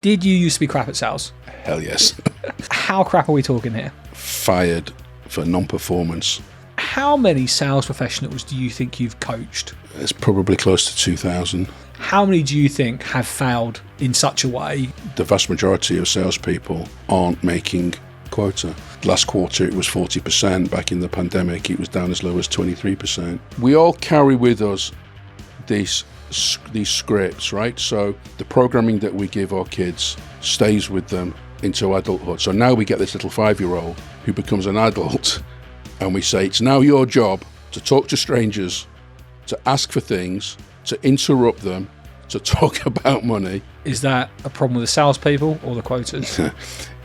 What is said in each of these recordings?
Did you used to be crap at sales? Hell yes. How crap are we talking here? Fired for non-performance. How many sales professionals do you think you've coached? It's probably close to 2,000. How many do you think have failed in such a way? The vast majority of salespeople aren't making quota. Last quarter it was 40%. Back in the pandemic it was down as low as 23%. We all carry with us these scripts, right? So the programming that we give our kids stays with them into adulthood. So now we get this little 5-year-old who becomes an adult and we say, it's now your job to talk to strangers, to ask for things, to interrupt them, to talk about money. Is that a problem with the salespeople or the quotas?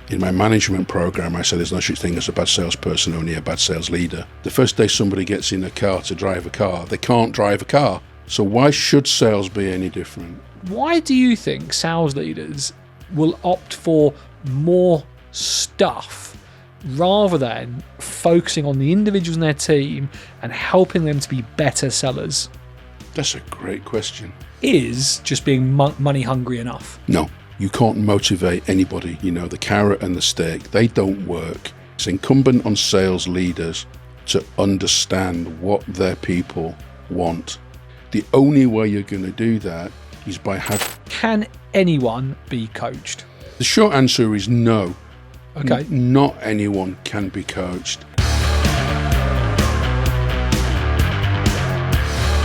In my management program, I say there's no such thing as a bad salesperson, only a bad sales leader. The first day somebody gets in a car to drive a car, they can't drive a car. So why should sales be any different? Why do you think sales leaders will opt for more stuff rather than focusing on the individuals in their team and helping them to be better sellers? That's a great question. Is just being money hungry enough? No, you can't motivate anybody. You know, the carrot and the stick, they don't work. It's incumbent on sales leaders to understand what their people want. The only way you're going to do that is by having... Can anyone be coached? The short answer is no. Okay. Not anyone can be coached.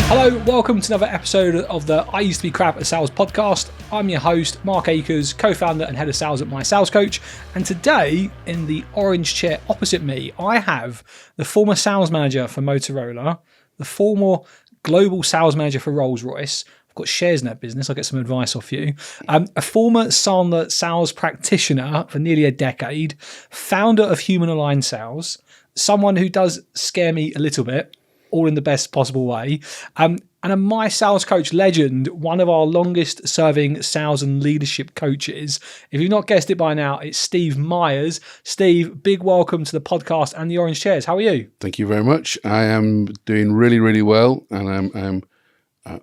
Hello, welcome to another episode of the I Used to Be Crap at Sales podcast. I'm your host, Mark Ackers, co-founder and head of sales at My Sales Coach. And today, in the orange chair opposite me, I have the former sales manager for Motorola, the former global sales manager for Rolls Royce. I've got shares in that business. I'll get some advice off you. A former Sandler sales practitioner for nearly a decade, founder of Human Aligned Sales, someone who does scare me a little bit, all in the best possible way, and a My Sales Coach legend, one of our longest serving sales and leadership coaches. If you've not guessed it by now, it's Steve Myers. Steve, big welcome to the podcast and the orange chairs. How are you? Thank you very much. I am doing really, really well, and I'm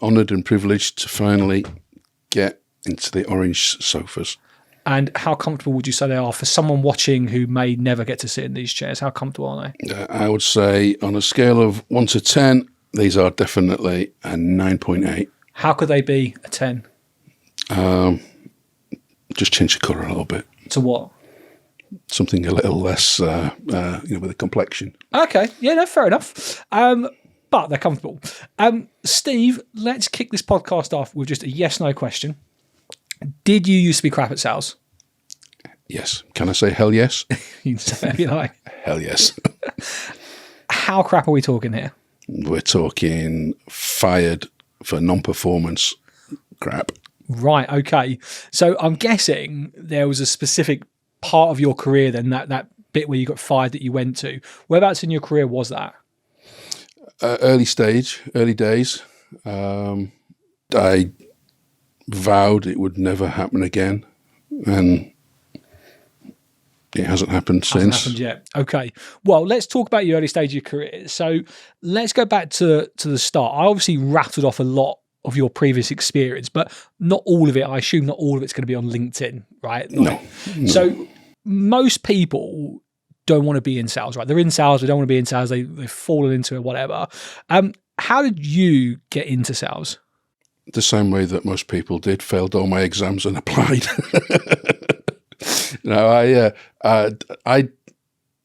honoured and privileged to finally get into the orange sofas. And how comfortable would you say they are for someone watching who may never get to sit in these chairs? How comfortable are they? I would say on a scale of 1 to 10, these are definitely a 9.8. How could they be a 10? Just change the colour a little bit. To what? Something a little less, with a complexion. Okay, yeah, no, fair enough. But they're comfortable. Steve, let's kick this podcast off with just a yes/no question. Did you used to be crap at sales? Yes. Can I say hell yes? You can say whatever you like. Hell yes. How crap are we talking here? We're talking fired for non-performance crap. Right, okay. So I'm guessing there was a specific part of your career then, that bit where you got fired that you went to. Whereabouts in your career was that? Early days. I vowed it would never happen again, and it hasn't happened since. Hasn't happened yet. Okay. Well, let's talk about your early stage of your career. So let's go back to the start. I obviously rattled off a lot of your previous experience, but not all of it. I assume not all of it's going to be on LinkedIn, right? No. So most people don't want to be in sales, right? They're in sales. They don't want to be in sales. They've fallen into it, whatever. How did you get into sales? The same way that most people did, failed all my exams and applied. No, I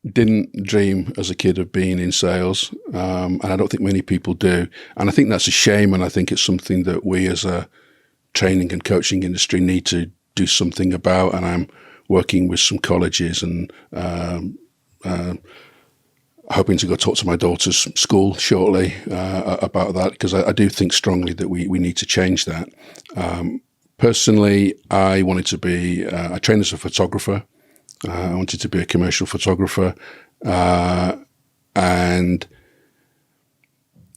didn't dream as a kid of being in sales, and I don't think many people do. And I think that's a shame, and I think it's something that we as a training and coaching industry need to do something about. And I'm working with some colleges and hoping to go talk to my daughter's school shortly about that, because I do think strongly that we need to change that. Personally, I wanted to be, I trained as a photographer. I wanted to be a commercial photographer and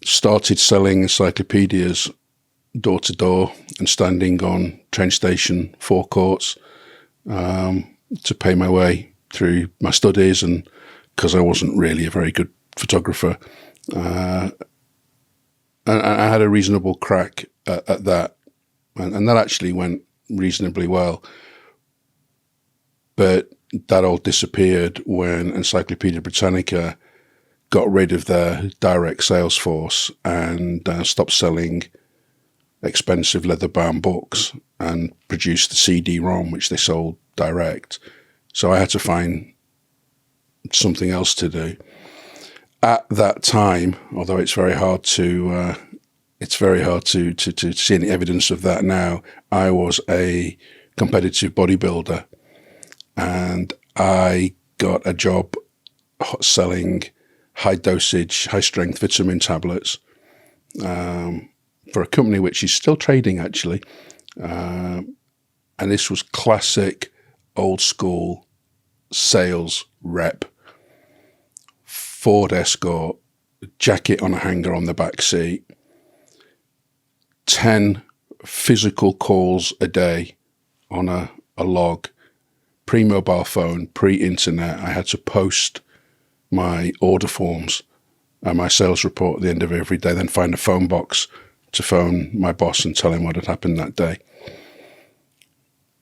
started selling encyclopedias door to door and standing on train station forecourts to pay my way through my studies, and because I wasn't really a very good photographer. And I had a reasonable crack at that. And that actually went reasonably well. But that all disappeared when Encyclopedia Britannica got rid of their direct sales force and stopped selling expensive leather-bound books and produced the CD-ROM, which they sold direct. So I had to find something else to do. At that time, although it's very hard to see any evidence of that now, I was a competitive bodybuilder, and I got a job selling high-dosage, high-strength vitamin tablets for a company which is still trading, actually. And this was classic, old-school sales rep. Ford Escort, jacket on a hanger on the back seat, 10 physical calls a day on a log, pre-mobile phone, pre-internet. I had to post my order forms and my sales report at the end of every day, then find a phone box to phone my boss and tell him what had happened that day.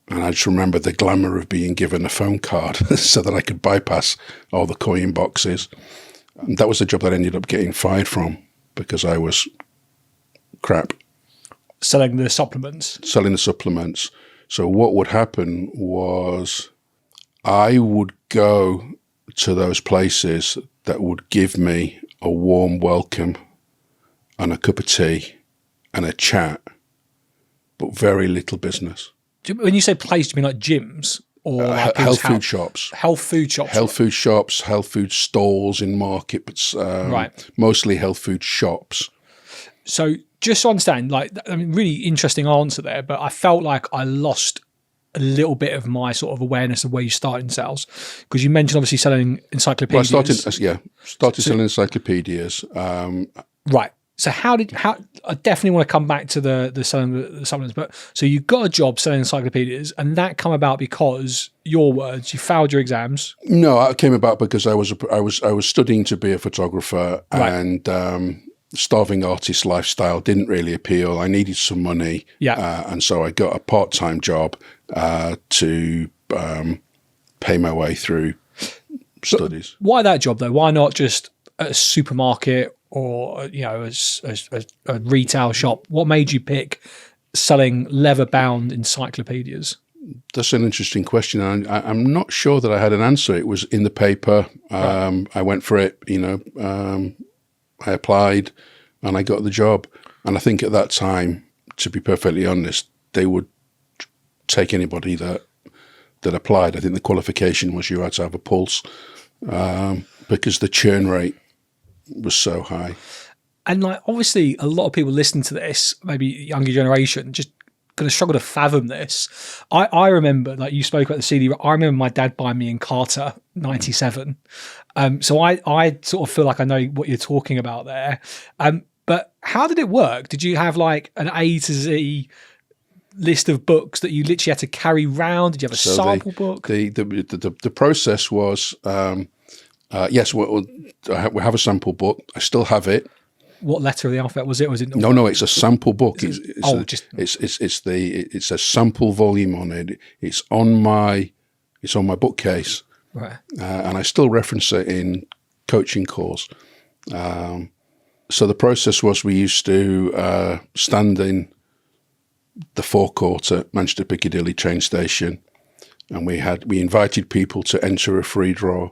And I just remember the glamour of being given a phone card so that I could bypass all the coin boxes. And that was the job that I ended up getting fired from because I was crap. Selling the supplements. So what would happen was I would go to those places that would give me a warm welcome and a cup of tea and a chat, but very little business. When you say place, do you mean like gyms or like health food shops? Health food shops. Health food shops, health food stalls in markets, right. Mostly health food shops. So just to understand, like, I mean, really interesting answer there, but I felt like I lost a little bit of my sort of awareness of where you started in sales, because you mentioned obviously selling encyclopedias. Well, I started selling encyclopedias. Right. So I definitely want to come back to the selling the supplements, but so you got a job selling encyclopedias, and that come about because, your words, you failed your exams. No, it came about because I was studying to be a photographer, right. And starving artist lifestyle didn't really appeal. I needed some money, and so I got a part-time job to pay my way through studies. But why that job though? Why not just a supermarket or a retail shop? What made you pick selling leather-bound encyclopedias? That's an interesting question. I'm not sure that I had an answer. It was in the paper. Right. I went for it. I applied and I got the job. And I think at that time, to be perfectly honest, they would take anybody that applied. I think the qualification was you had to have a pulse because the churn rate was so high. And like, obviously a lot of people listening to this, maybe younger generation, just going to struggle to fathom this. I remember, like you spoke about the CD, I remember my dad buying me Encarta 97. So I sort of feel like I know what you're talking about there. But how did it work? Did you have like an A to Z list of books that you literally had to carry around? Did you have a sample book? The process was, yes, we have a sample book. I still have it. What letter of the alphabet was it? Was it? No, it's a sample book. It's a sample volume on it. It's on my bookcase, right? And I still reference it in coaching calls. So the process was we used to stand in the forecourt at Manchester Piccadilly train station, and we invited people to enter a free draw.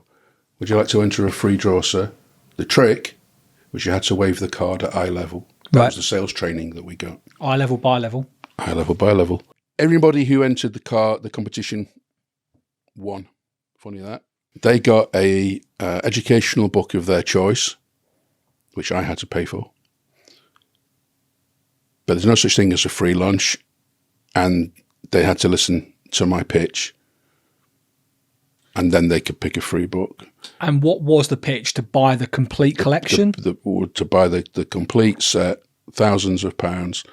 Would you like to enter a free draw, sir? The trick was you had to wave the card at eye level. That was the sales training that we got. Eye level, by level. Eye level, by level. Everybody who entered the competition won. Funny that. They got a educational book of their choice, which I had to pay for. But there's no such thing as a free lunch, and they had to listen to my pitch, and then they could pick a free book. And what was the pitch? To buy the complete collection? To buy the complete set, thousands of pounds.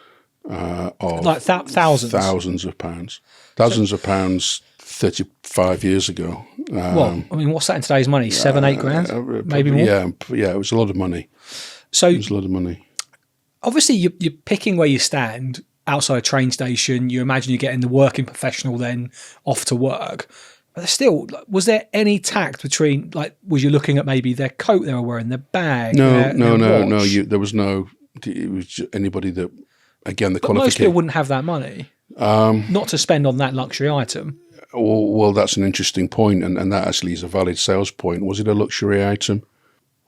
Thousands? Thousands of pounds. Thousands of pounds 35 years ago. What's that in today's money? 7-8 grand? Maybe more? Yeah, it was a lot of money. So it was a lot of money. Obviously, you're picking where you stand outside a train station. You imagine you're getting the working professional then off to work. But still, was there any tact between, like, was you looking at maybe their coat they were wearing, their bag? No. Watch? There was no. It was just anybody that, again, the But most qualification. people wouldn't have that money, not to spend on that luxury item. Well, that's an interesting point, and that actually is a valid sales point. Was it a luxury item?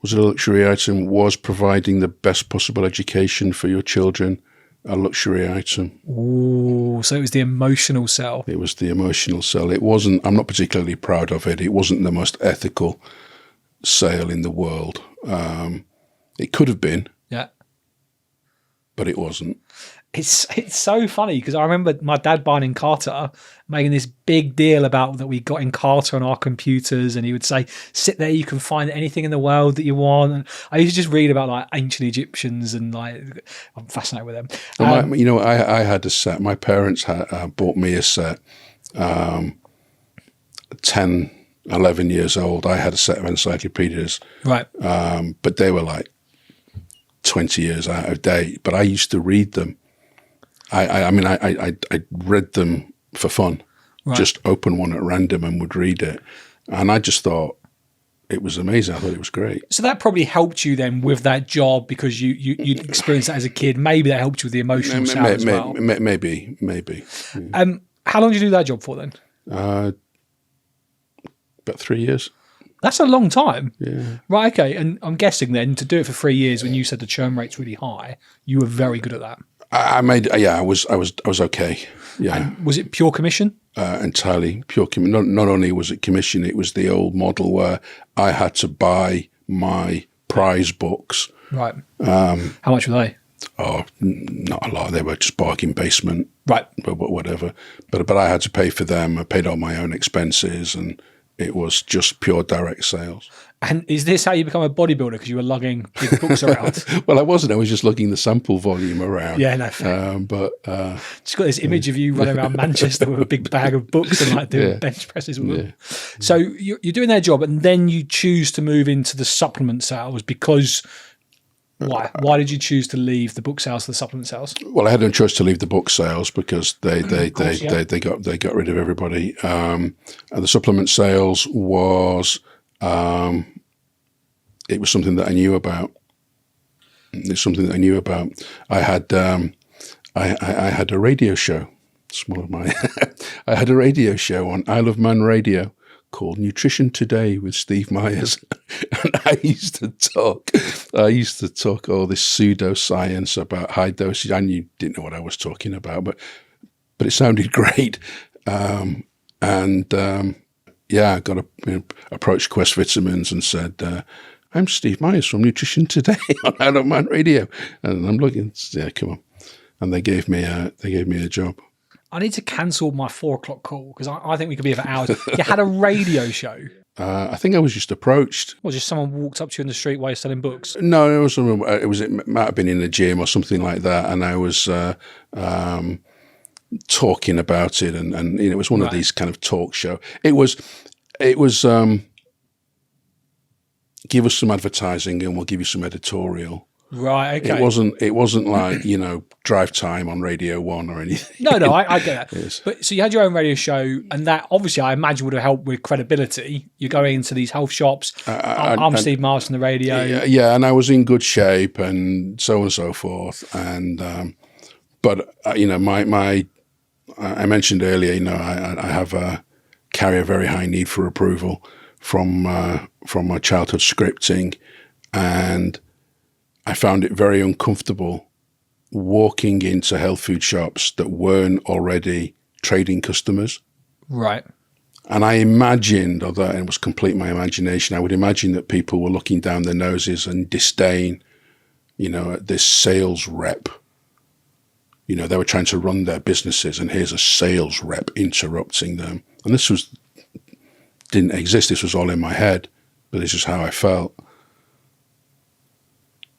Was it a luxury item? Was providing the best possible education for your children a luxury item? Ooh, so it was the emotional sell. It was the emotional sell. It wasn't. I'm not particularly proud of it. It wasn't the most ethical sale in the world. It could have been. Yeah. But it wasn't. It's so funny because I remember my dad buying Encarta, making this big deal about that we got Encarta on our computers, and he would say, "Sit there, you can find anything in the world that you want." And I used to just read about like ancient Egyptians, and like I'm fascinated with them. Well, I had a set. My parents had bought me a set. 10, 11 years old. I had a set of encyclopedias, right? But they were like 20 years out of date. But I used to read them. I read them for fun. Right. Just open one at random and would read it. And I just thought it was amazing. I thought it was great. So that probably helped you then with that job because you experienced that as a kid. Maybe that helped you with the emotional side as well. Maybe. Yeah. How long did you do that job for then? About 3 years. That's a long time. Yeah. Right, okay. And I'm guessing then to do it for 3 years when you said the churn rate's really high, you were very good at that. I was okay. Yeah. And was it pure commission? Entirely pure commission. Not only was it commission, it was the old model where I had to buy my prize books. Right. How much were they? Oh, not a lot. They were just bargain basement. Right. But whatever. But I had to pay for them. I paid all my own expenses, and it was just pure direct sales. And is this how you become a bodybuilder? Because you were lugging big books around? Well, I wasn't. I was just lugging the sample volume around. Yeah, no. Just got this image of you running around Manchester with a big bag of books and like doing bench presses with them. So you're doing their job, and then you choose to move into the supplement sales because. Why? Why did you choose to leave the book sales to the supplement sales? Well, I had no choice to leave the book sales because they got rid of everybody. And the supplement sales was it was something that I knew about. It's something that I knew about. I had a radio show. It's one of my. I had a radio show on Isle of Man Radio called Nutrition Today with Steve Myers. And I used to talk all this pseudoscience about high dosage. I didn't know what I was talking about, but it sounded great. I got approached Quest Vitamins and said, I'm Steve Myers from Nutrition Today on Isle of Man Radio. And I'm looking, come on. And they gave me a job. I need to cancel my 4 o'clock call because I think we could be here for hours. You had a radio show. I think I was just approached. Or just someone walked up to you in the street while you're selling books? No, it might have been in a gym or something like that, and I was talking about it, and it was one of these kind of talk show. It was give us some advertising and we'll give you some editorial. Right, okay. It wasn't like, drive time on Radio 1 or anything. No, I get that. Yes. But so you had your own radio show, and that obviously I imagine would have helped with credibility. You're going into these health shops. I'm Steve Myers on the radio. Yeah, and I was in good shape and so on and so forth. And I mentioned earlier, I carry a very high need for approval from my childhood scripting, and I found it very uncomfortable walking into health food shops that weren't already trading customers. Right. And I imagined, although it was complete my imagination, I would imagine that people were looking down their noses and disdain, at this sales rep. They were trying to run their businesses, and here's a sales rep interrupting them. And this didn't exist. This was all in my head, but this is how I felt.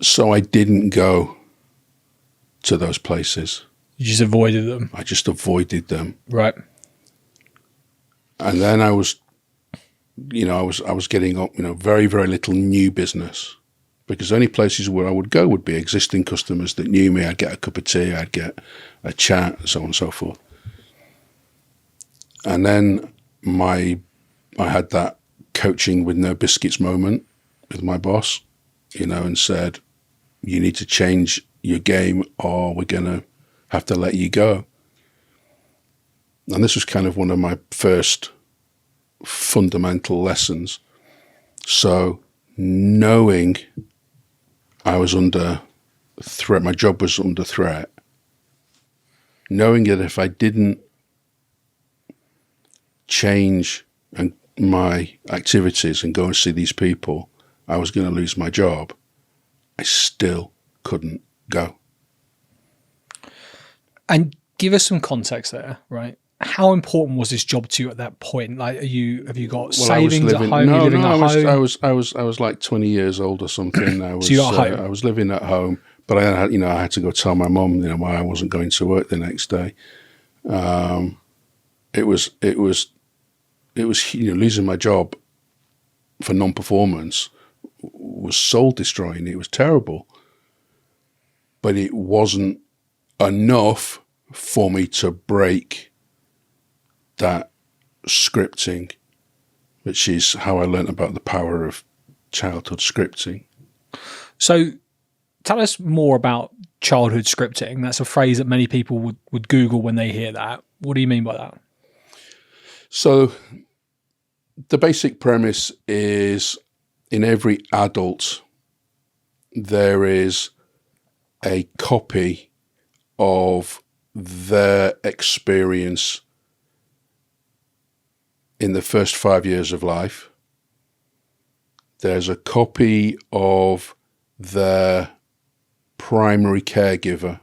So I didn't go to those places. You just avoided them? I just avoided them. Right. And then I was getting up, very, very little new business, because the only places where I would go would be existing customers that knew me. I'd get a cup of tea, I'd get a chat, so on and so forth. And then my I had that coaching with no biscuits moment with my boss, and said, you need to change your game or we're going to have to let you go. And this was kind of one of my first fundamental lessons. So knowing I was under threat, my job was under threat, knowing that if I didn't change my activities and go and see these people, I was going to lose my job, I still couldn't go. And give us some context there, right? How important was this job to you at that point? Like, have you got savings at home? I was like 20 years old or something. So you're at home? I was living at home, but I had to go tell my mum, why I wasn't going to work the next day. It was losing my job for non-performance was soul destroying. It was terrible, but it wasn't enough for me to break that scripting, which is how I learned about the power of childhood scripting. So tell us more about childhood scripting. That's a phrase that many people would Google when they hear that. What do you mean by that? So the basic premise is, in every adult, there is a copy of their experience in the first 5 years of life. There's a copy of their primary caregiver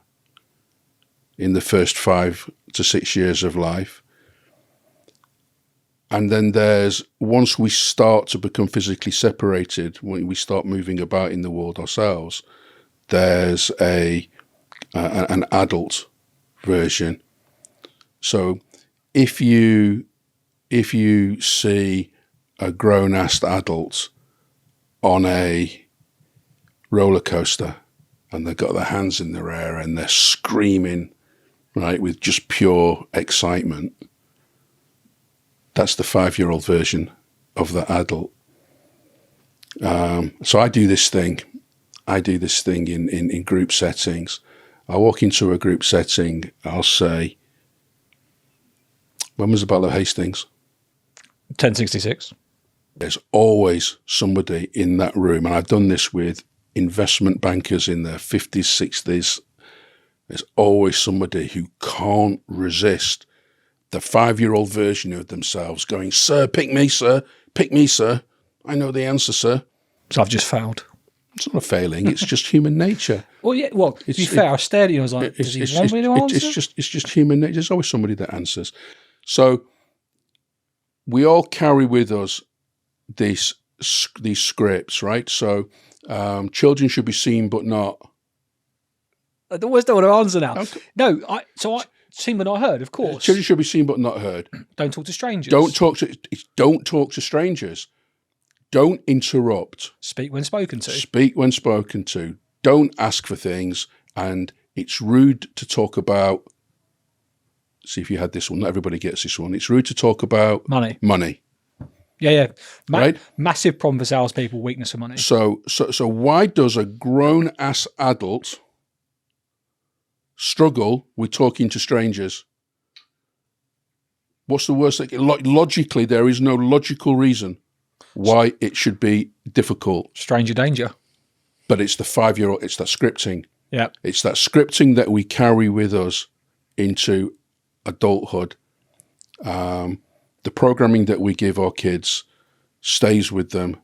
in the first 5 to 6 years of life. And then there's, once we start to become physically separated, when we start moving about in the world ourselves, there's an adult version. So if you see a grown-ass adult on a roller coaster and they've got their hands in their air and they're screaming, right, with just pure excitement, that's the 5-year-old version of the adult. So I do this thing in group settings. I walk into a group setting, I'll say, when was the Battle of Hastings? 1066. There's always somebody in that room, and I've done this with investment bankers in their 50s, 60s. There's always somebody who can't resist the 5-year-old version of themselves going, "Sir, pick me, sir. Pick me, sir. I know the answer, sir." So I've just failed. It's not a failing. It's just human nature. Well, yeah. Well, to be fair, I stared at you. I was like, "Does he want me to answer?" It's just human nature. There's always somebody that answers. So we all carry with us these scripts, right? So children should be seen but not. I always don't want to answer now. Okay. No, I seen but not heard, of course. Children should be seen but not heard. Don't talk to strangers. Don't talk to strangers. Don't interrupt. Speak when spoken to. Speak when spoken to. Don't ask for things. And it's rude to talk about. See if you had this one. Not everybody gets this one. It's rude to talk about money. Yeah. Right? Massive problem for salespeople, weakness for money. So why does a grown-ass adult struggle with talking to strangers? What's the worst thing? Logically, there is no logical reason why it should be difficult. Stranger danger. But it's the 5-year-old, it's that scripting. Yeah. It's that scripting that we carry with us into adulthood. The programming that we give our kids stays with them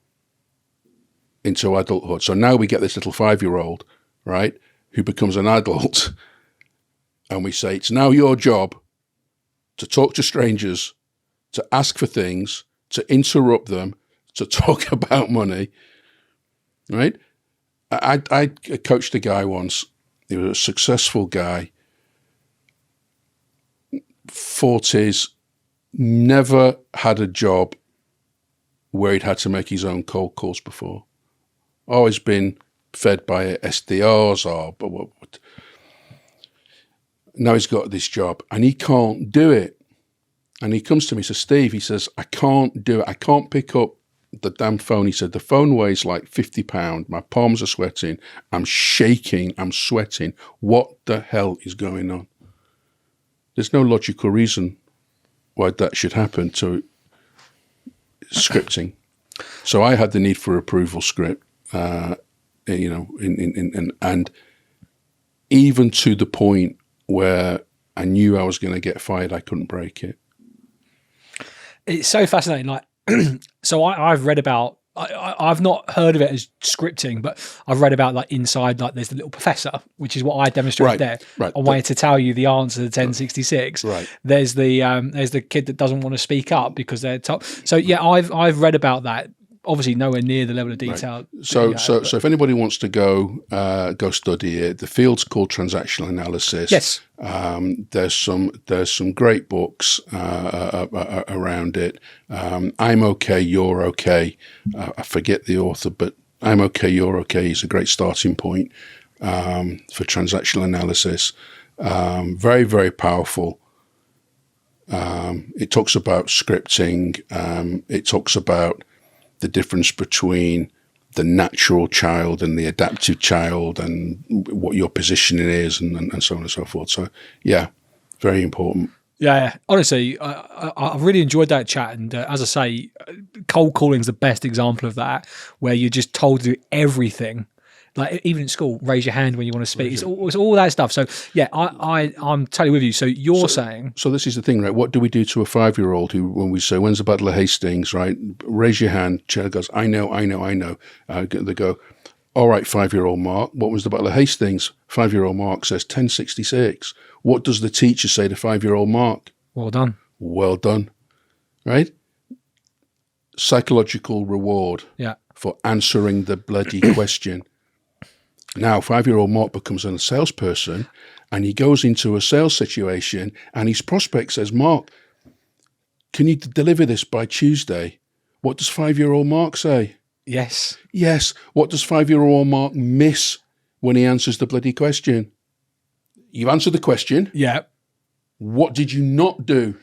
into adulthood. So now we get this little 5-year-old, right, who becomes an adult, and we say, it's now your job to talk to strangers, to ask for things, to interrupt them, to talk about money, right? I coached a guy once. He was a successful guy, 40s, never had a job where he'd had to make his own cold calls before. Always been fed by SDRs or what. Now he's got this job and he can't do it. And he comes to me, says, Steve, he says, I can't do it. I can't pick up the damn phone. He said, the phone weighs like 50 pounds. My palms are sweating. I'm shaking. I'm sweating. What the hell is going on? There's no logical reason why that should happen to scripting. So I had the need for approval script, and even to the point where I knew I was going to get fired, I couldn't break it. It's so fascinating. Like, so I've read about, I've not heard of it as scripting, but I've read about like inside, like there's the little professor, which is what I demonstrated there. Right. A way to tell you the answer to 1066. Right. There's the kid that doesn't want to speak up because they're top. So yeah, I've read about that. Obviously nowhere near the level of detail. Right. So if anybody wants to go study it, the field's called transactional analysis. Yes. There's some great books around it. I'm Okay, You're Okay. I forget the author, but I'm Okay, You're Okay is a great starting point for transactional analysis. Very, very powerful. It talks about scripting. It talks about the difference between the natural child and the adaptive child and what your positioning is and so on and so forth. So, yeah, very important. Yeah, honestly, I really enjoyed that chat. And as I say, cold calling is the best example of that, where you're just told to do everything. Like even in school, raise your hand when you want to speak. It's all that stuff. So yeah, I'm totally with you. So you're saying. So this is the thing, right? What do we do to a 5-year-old who, when we say, when's the Battle of Hastings, right? Raise your hand. Child goes, I know. They go, all right, 5-year-old Mark, what was the Battle of Hastings? 5-year-old Mark says 1066. What does the teacher say to 5-year-old Mark? Well done. Well done. Right? Psychological reward for answering the bloody question. Now, 5-year-old Mark becomes a salesperson and he goes into a sales situation and his prospect says, Mark, can you deliver this by Tuesday? What does 5-year-old Mark say? Yes. Yes. What does 5-year-old Mark miss when he answers the bloody question? You answered the question. Yeah. What did you not do?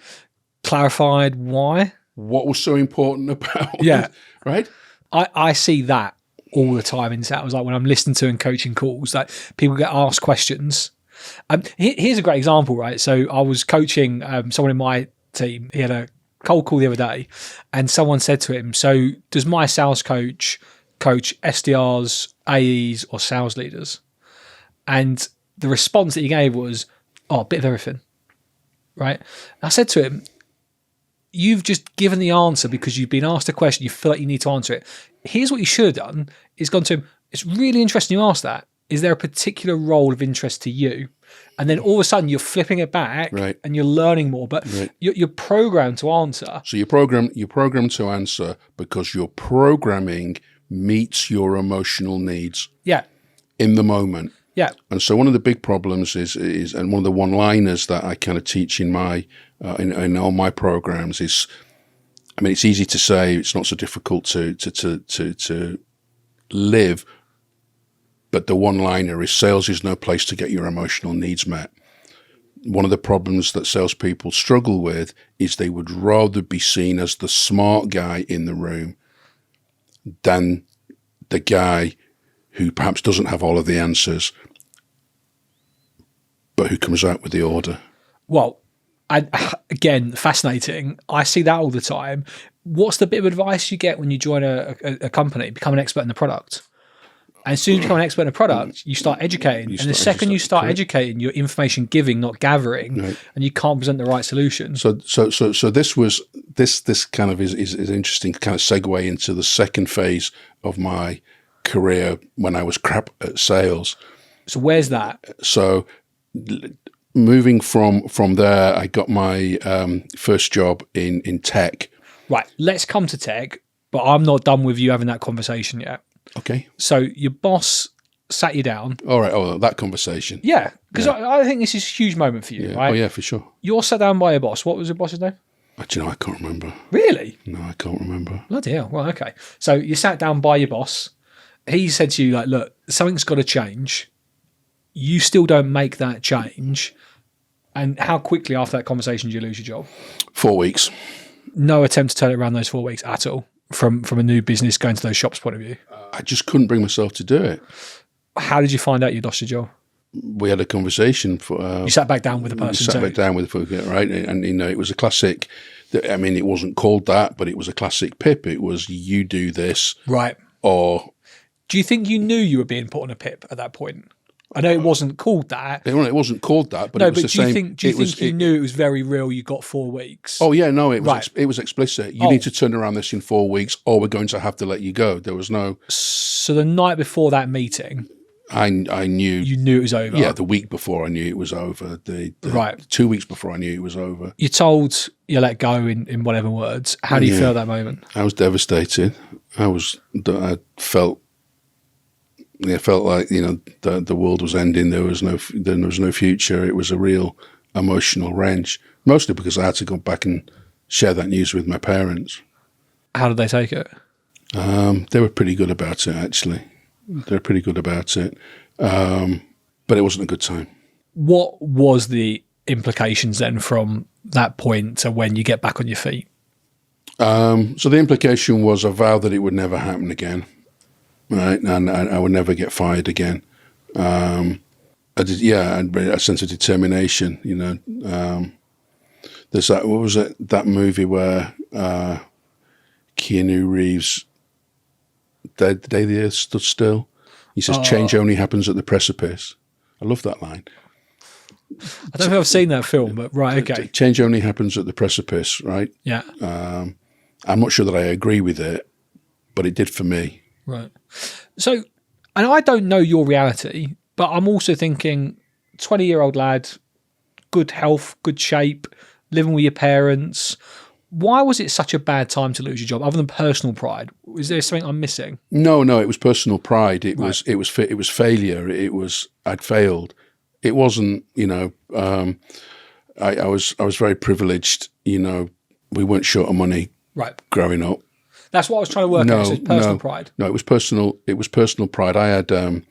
Clarified why. What was so important about it? Right? I see that all the time in sales, like when I'm listening to and coaching calls, like people get asked questions. Here's a great example, right? So I was coaching someone in my team. He had a cold call the other day and someone said to him, so does my sales coach SDRs, AEs or sales leaders? And the response that he gave was, a bit of everything, right? I said to him, you've just given the answer because you've been asked a question, you feel like you need to answer it. Here's what you should have done, is gone to him, it's really interesting you asked that. Is there a particular role of interest to you? And then all of a sudden you're flipping it back and you're learning more, but you're programmed to answer. So you're programmed to answer because your programming meets your emotional needs in the moment. Yeah. And so one of the big problems is and one of the one-liners that I kind of teach in my in all my programs is, I mean, it's easy to say, it's not so difficult to live, but the one-liner is sales is no place to get your emotional needs met. One of the problems that salespeople struggle with is they would rather be seen as the smart guy in the room than the guy who perhaps doesn't have all of the answers, but who comes out with the order. Well, again, fascinating. I see that all the time. What's the bit of advice you get when you join a company, become an expert in the product? And as soon as you become an expert in a product, you start educating. And the second you start educating, you're information giving, not gathering, and you can't present the right solution. So this kind of is interesting kind of segue into the second phase of my career when I was crap at sales. So where's that? So moving from there, I got my first job in tech. Right. Let's come to tech, but I'm not done with you having that conversation yet. Okay. So your boss sat you down. All right. Oh, that conversation. Yeah. Because I think this is a huge moment for you, right? Oh, yeah, for sure. You're sat down by your boss. What was your boss's name? Do you know, I can't remember. Really? No, I can't remember. Bloody hell. Well, okay. So you sat down by your boss. He said to you, like, look, something's got to change. You still don't make that change. And how quickly after that conversation did you lose your job? 4 weeks. No attempt to turn it around those 4 weeks at all from a new business going to those shops point of view? I just couldn't bring myself to do it. How did you find out you lost your job? We had a conversation. You sat back down with the person. Sat back down with the person, right? And it was a classic. I mean, it wasn't called that, but it was a classic PIP. It was, you do this, right? Or do you think you knew you were being put on a PIP at that point? I know it wasn't called that. It wasn't called that, but no. It was But the do you same. think you knew it was very real? You got 4 weeks. Oh yeah, no, it was right. It was explicit. You need to turn around this in 4 weeks, or we're going to have to let you go. There was no. So the night before that meeting, I knew. You knew it was over. Yeah, the week before I knew it was over. Right. 2 weeks before I knew it was over. You're told you let go in whatever words. How do you feel at that moment? I was devastated. I felt like the world was ending. There was no future. It was a real emotional wrench. Mostly because I had to go back and share that news with my parents. How did they take it? They were pretty good about it, actually. They were pretty good about it, but it wasn't a good time. What was the implications then from that point to when you get back on your feet? So the implication was a vow that it would never happen again, right? And I would never get fired again. I had a sense of determination. There's that. What was it? That movie where Keanu Reeves, the day the earth stood still. He says, "Change only happens at the precipice." I love that line. I don't think I've seen that film, but right, okay. Change only happens at the precipice, right? Yeah. I'm not sure that I agree with it, but it did for me. Right. So, and I don't know your reality, but I'm also thinking 20-year-old lad, good health, good shape, living with your parents. Why was it such a bad time to lose your job, other than personal pride? Is there something I'm missing? No, it was personal pride. It was failure. It was I'd failed. It wasn't. I was very privileged. We weren't short of money. Right. Growing up. That's what I was trying to work out. So it's personal pride. No, it was personal. It was personal pride. I had a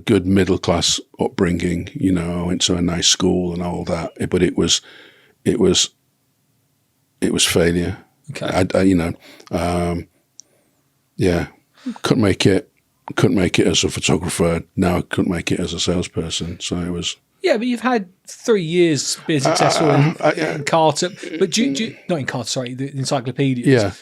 good middle class upbringing. I went to a nice school and all that. But it was failure. Okay. Couldn't make it. Couldn't make it as a photographer. Now I couldn't make it as a salesperson. So it was. Yeah, but you've had 3 years being successful in Carter, but not in Carter. Sorry, the Encyclopedias. Yeah.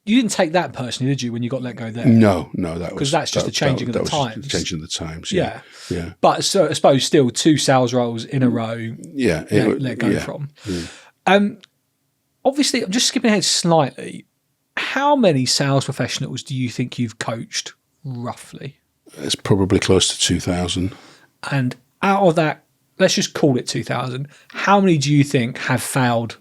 You didn't take that personally, did you, when you got let go there? No, that was because that's just the changing of the times. Changing the times. Yeah. Yeah. But so I suppose still 2 sales roles in a row. Yeah. Let go from. Yeah. Obviously, I'm just skipping ahead slightly. How many sales professionals do you think you've coached, roughly? It's probably close to 2,000. And out of that, let's just call it 2,000. How many do you think have failed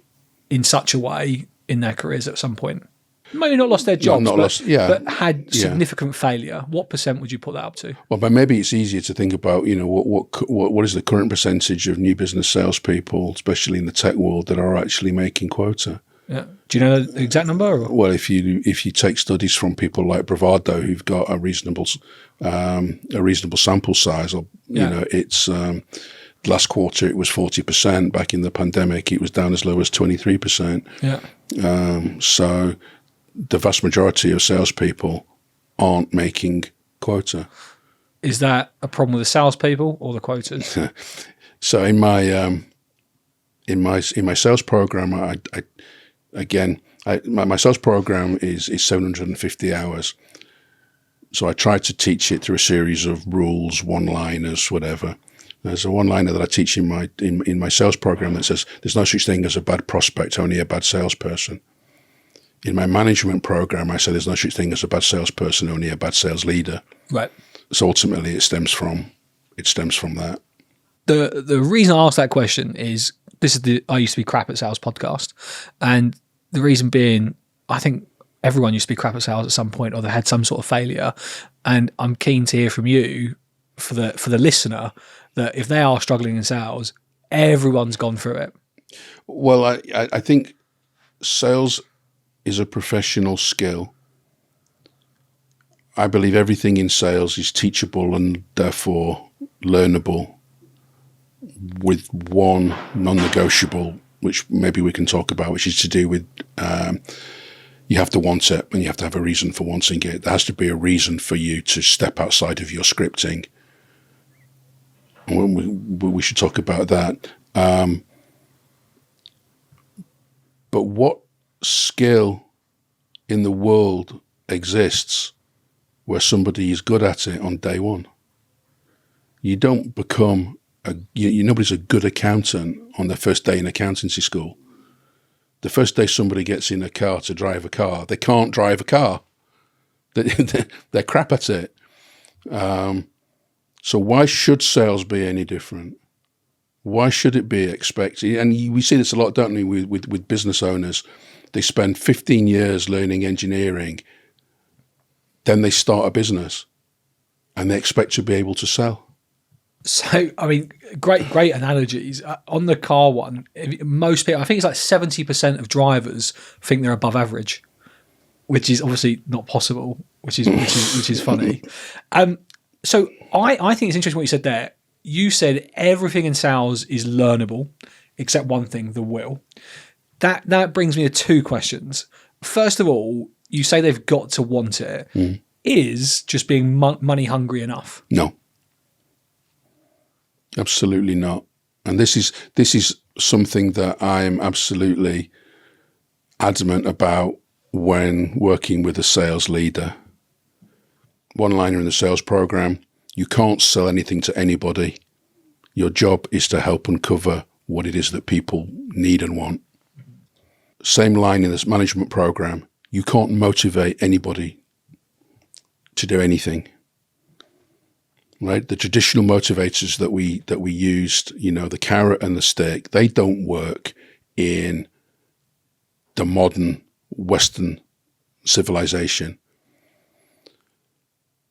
in such a way in their careers at some point? Maybe not lost their jobs, but had significant failure. What % would you put that up to? Well, but maybe it's easier to think about, what is the current percentage of new business salespeople, especially in the tech world, that are actually making quota? Yeah. Do you know the exact number? Or? Well, if you take studies from people like Bravado, who've got a reasonable sample size, it's last quarter it was 40%. Back in the pandemic, it was down as low as 23%. Yeah. So the vast majority of salespeople aren't making quota. Is that a problem with the salespeople or the quotas? So in my sales program, my sales program is 750 hours. So I try to teach it through a series of rules, one-liners, whatever. There's a one-liner that I teach in my sales program that says, "There's no such thing as a bad prospect, only a bad salesperson." In my management program, I say there's no such thing as a bad salesperson, only a bad sales leader. Right. So ultimately, it stems from that. The reason I asked that question is this is the I used to be crap at sales podcast, and the reason being, I think everyone used to be crap at sales at some point, or they had some sort of failure, and I'm keen to hear from you for the listener that if they are struggling in sales, everyone's gone through it. Well, I think sales is a professional skill. I believe everything in sales is teachable and therefore learnable. with one non-negotiable, which maybe we can talk about, which is to do with you have to want it and you have to have a reason for wanting it. There has to be a reason for you to step outside of your scripting. And we should talk about that. But what skill in the world exists where somebody is good at it on day one? You don't become nobody's a good accountant on their first day in accountancy school. The first day somebody gets in a car to drive a car, they can't drive a car. They're crap at it. So why should sales be any different? Why should it be expected? And we see this a lot, don't we, with business owners. They spend 15 years learning engineering, then they start a business, and they expect to be able to sell. So, I mean, great analogies. On the car one, most people, I think it's like 70% of drivers think they're above average, which is obviously not possible, which is funny. So I think it's interesting what you said there. You said everything in sales is learnable, except one thing, the will. That brings me to two questions. First of all, you say they've got to want it. Is just being money hungry enough? No. Absolutely not. And this is something that I am absolutely adamant about when working with a sales leader. One liner in the sales program: you can't sell anything to anybody. Your job is to help uncover what it is that people need and want. Same line in this management program: you can't motivate anybody to do anything. Right? The traditional motivators that we used, the carrot and the stick, they don't work in the modern Western civilization,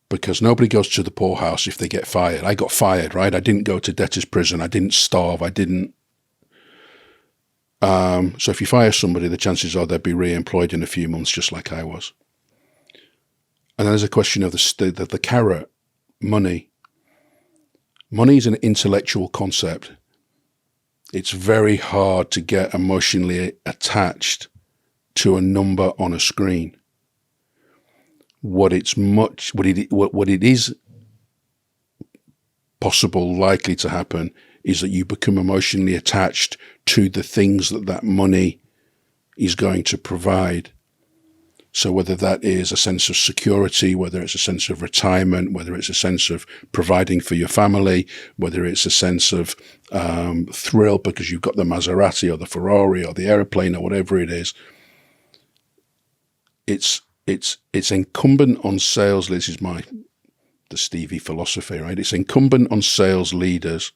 because nobody goes to the poorhouse if they get fired. I got fired, right? I didn't go to debtor's prison. I didn't starve. I didn't. So if you fire somebody, the chances are they'll be re-employed in a few months, just like I was. And then there's a question of the carrot, money. Money is an intellectual concept. It's very hard to get emotionally attached to a number on a screen. What it is possible, likely to happen, is that you become emotionally attached to the things that money is going to provide. So whether that is a sense of security, whether it's a sense of retirement, whether it's a sense of providing for your family, whether it's a sense of thrill because you've got the Maserati or the Ferrari or the airplane or whatever it is, it's incumbent on sales. This is the Stevie philosophy, right? It's incumbent on sales leaders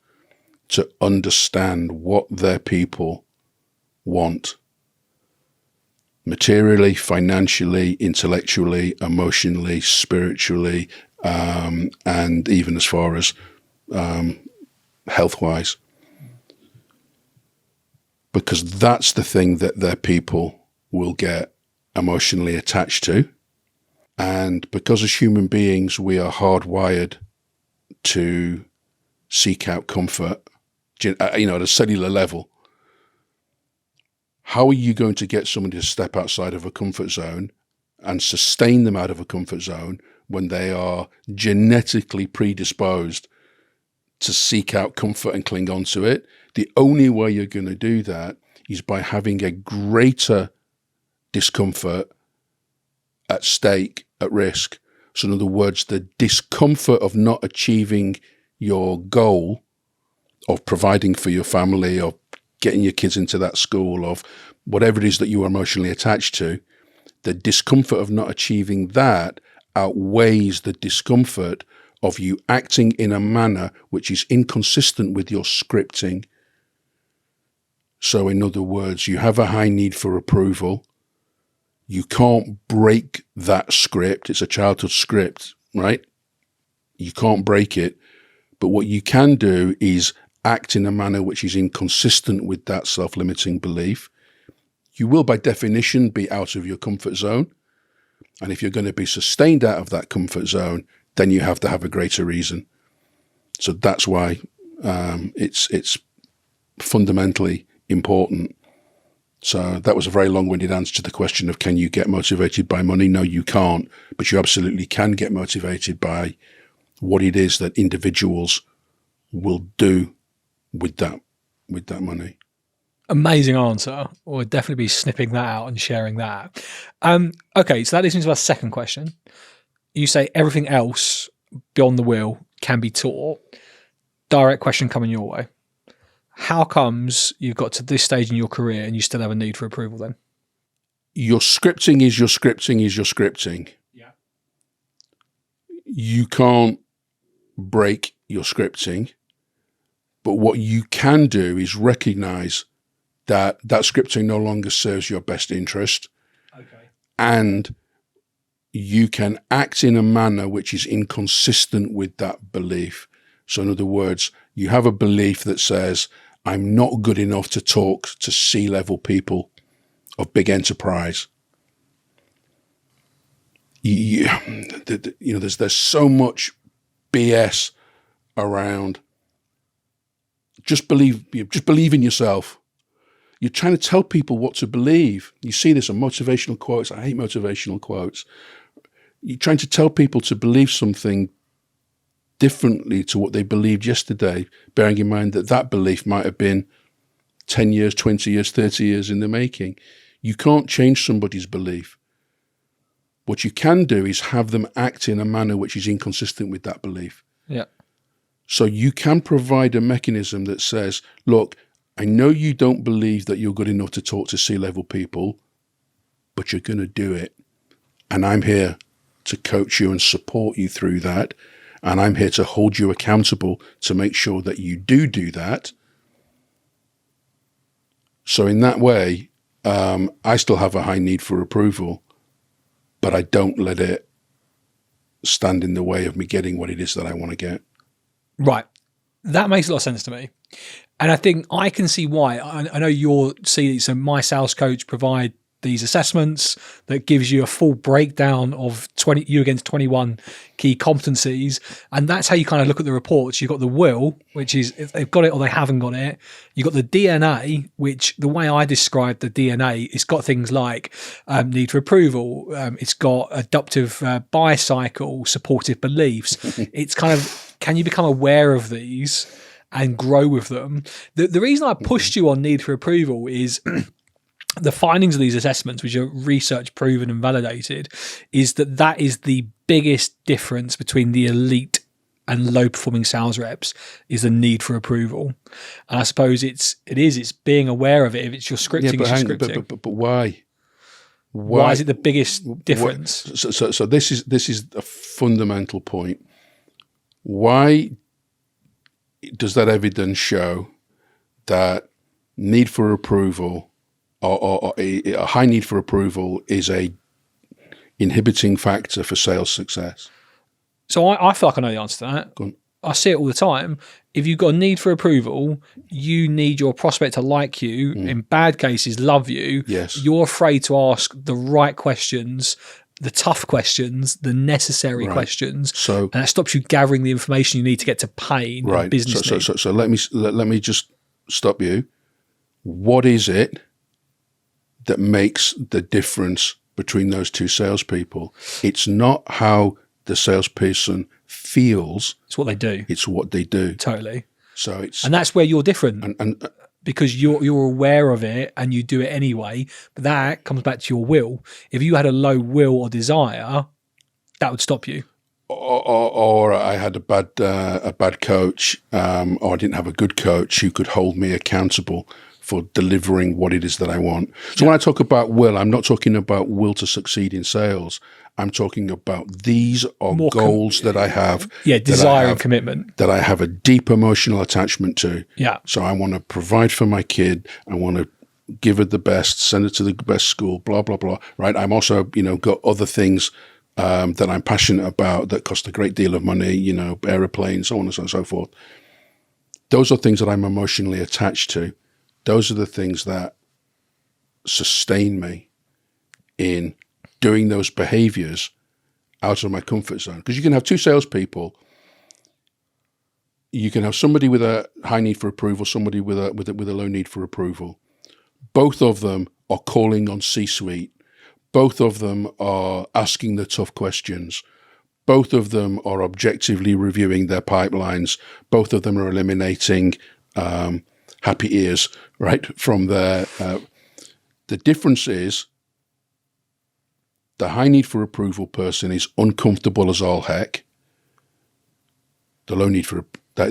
to understand what their people want. Materially, financially, intellectually, emotionally, spiritually, and even as far as health-wise. Because that's the thing that their people will get emotionally attached to. And because as human beings, we are hardwired to seek out comfort, at a cellular level. How are you going to get somebody to step outside of a comfort zone and sustain them out of a comfort zone when they are genetically predisposed to seek out comfort and cling on to it? The only way you're going to do that is by having a greater discomfort at stake, at risk. So in other words, the discomfort of not achieving your goal of providing for your family, of getting your kids into that school, of whatever it is that you are emotionally attached to, the discomfort of not achieving that outweighs the discomfort of you acting in a manner which is inconsistent with your scripting. So in other words, you have a high need for approval. You can't break that script. It's a childhood script, right? You can't break it. But what you can do is act in a manner which is inconsistent with that self-limiting belief. You will, by definition, be out of your comfort zone. And if you're going to be sustained out of that comfort zone, then you have to have a greater reason. So that's why It's fundamentally important. So that was a very long-winded answer to the question of, can you get motivated by money? No, you can't, but you absolutely can get motivated by what it is that individuals will do with that money. Amazing answer. We'll definitely be snipping that out and sharing that. Okay, so that leads me to our second question. You say everything else beyond the will can be taught. Direct question coming your way. How comes you've got to this stage in your career and you still have a need for approval then? Your scripting is your scripting is your scripting. Yeah. You can't break your scripting, but what you can do is recognize that scripting no longer serves your best interest. Okay. And you can act in a manner which is inconsistent with that belief. So in other words, you have a belief that says, I'm not good enough to talk to C-level people of big enterprise. There's so much BS around. Just believe in yourself. You're trying to tell people what to believe. You see this on motivational quotes. I hate motivational quotes. You're trying to tell people to believe something differently to what they believed yesterday, bearing in mind that belief might have been 10 years, 20 years, 30 years in the making. You can't change somebody's belief. What you can do is have them act in a manner which is inconsistent with that belief. Yeah. So you can provide a mechanism that says, look, I know you don't believe that you're good enough to talk to C-level people, but you're going to do it. And I'm here to coach you and support you through that. And I'm here to hold you accountable to make sure that you do that. So in that way, I still have a high need for approval, but I don't let it stand in the way of me getting what it is that I want to get. Right. That makes a lot of sense to me. And I think I can see why. I know you're seeing, so my sales coach provide these assessments that gives you a full breakdown of you against 21 key competencies. And that's how you kind of look at the reports. You've got the will, which is if they've got it or they haven't got it. You've got the DNA, which the way I describe the DNA, it's got things like need for approval. It's got adaptive bias cycle, supportive beliefs. It's kind of, can you become aware of these and grow with them? The reason I pushed you on need for approval is the findings of these assessments, which are research proven and validated, is that is the biggest difference between the elite and low performing sales reps is the need for approval. And I suppose it's being aware of it. If it's your scripting, it's your scripting. But why? Why is it the biggest difference? So this is a fundamental point. Why does that evidence show that need for approval or a high need for approval is a inhibiting factor for sales success? So I feel like I know the answer to that. Go on. I see it all the time. If you've got a need for approval, you need your prospect to like you, in bad cases, love you. Yes. You're afraid to ask the right questions, the tough questions, the necessary questions. So, and that stops you gathering the information you need to get to pain and business needs. So let me just stop you. What is it that makes the difference between those two salespeople? It's not how the salesperson feels. It's what they do. It's what they do. Totally. So and that's where you're different. And because you're aware of it and you do it anyway. But that comes back to your will. If you had a low will or desire, that would stop you. Or I had a bad coach, or I didn't have a good coach who could hold me accountable for delivering what it is that I want. So when I talk about will, I'm not talking about will to succeed in sales. I'm talking about these are more goals that I have. Yeah, desire and commitment. That I have a deep emotional attachment to. Yeah. So I want to provide for my kid. I want to give her the best, send her to the best school, blah, blah, blah. Right. I'm also, got other things that I'm passionate about that cost a great deal of money, airplanes, so on and so forth. Those are things that I'm emotionally attached to. Those are the things that sustain me in doing those behaviors out of my comfort zone. Because you can have two salespeople you can have somebody with a high need for approval, somebody with a low need for approval. Both of them are calling on C-suite. Both of them are asking the tough questions. Both of them are objectively reviewing their pipelines. Both of them are eliminating happy ears, right, from their... the difference is the high need for approval person is uncomfortable as all heck. The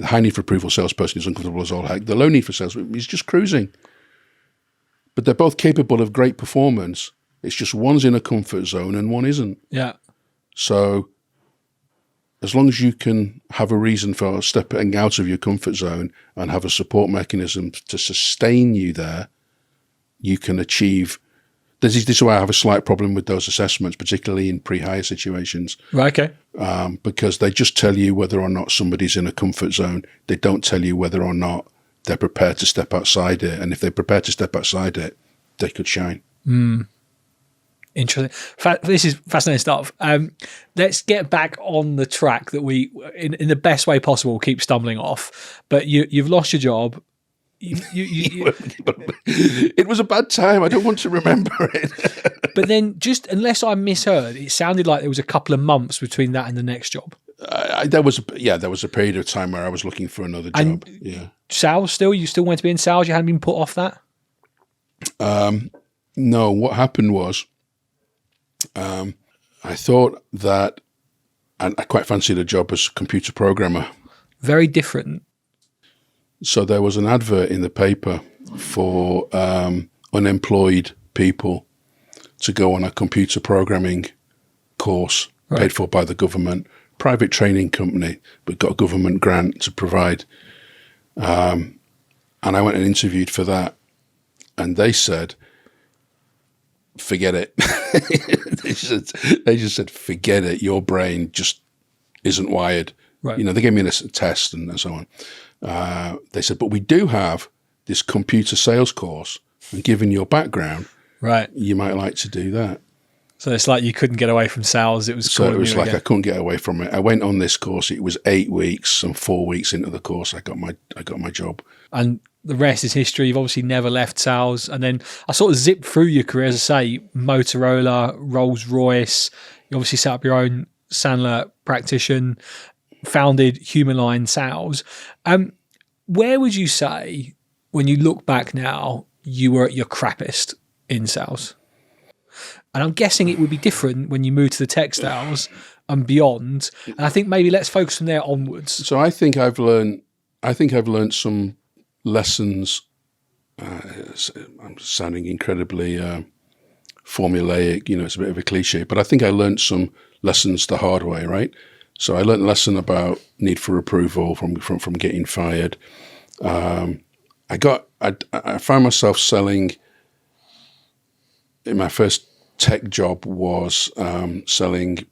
high need for approval salesperson is uncomfortable as all heck. The low need for sales is just cruising. But they're both capable of great performance. It's just one's in a comfort zone and one isn't. Yeah. So as long as you can have a reason for stepping out of your comfort zone and have a support mechanism to sustain you there, you can achieve. This is why I have a slight problem with those assessments, particularly in pre-hire situations. Right, okay. Because they just tell you whether or not somebody's in a comfort zone. They don't tell you whether or not they're prepared to step outside it. And if they're prepared to step outside it, they could shine. Interesting. This is fascinating stuff. Let's get back on the track that we, in the best way possible, keep stumbling off. But you've lost your job. It was a bad time. I don't want to remember it. But then, just unless I misheard, it sounded like there was a couple of months between that and the next job. There was a period of time where I was looking for another job. Yeah. Sales still? You still wanted to be in sales? You hadn't been put off that? No. What happened was, I thought that, and I quite fancied a job as a computer programmer. Very different. So there was an advert in the paper for unemployed people to go on a computer programming course paid for by the government, private training company, but got a government grant to provide. And I went and interviewed for that. And they said, forget it. They just said, forget it. Your brain just isn't wired. Right. You know, they gave me a test and so on. They said, but we do have this computer sales course, and given your background, right, you might like to do that. So it's like you couldn't get away from sales. It was like I couldn't get away from it. I went on this course. It was 8 weeks, and 4 weeks into the course, I got my job. And the rest is history. You've obviously never left sales. And then I sort of zipped through your career, as I say, Motorola, Rolls Royce. You obviously set up your own Sandler practitioner, founded Human Line Sales. Where would you say, when you look back now, you were at your crappiest in sales? And I'm guessing it would be different when you move to the textiles and beyond. And I think maybe let's focus from there onwards. So I think I've learned some lessons. I'm sounding incredibly formulaic, you know, it's a bit of a cliche, but I think I learned some lessons the hard way, right? So I learned a lesson about need for approval from getting fired. I found myself selling. In my first tech job was selling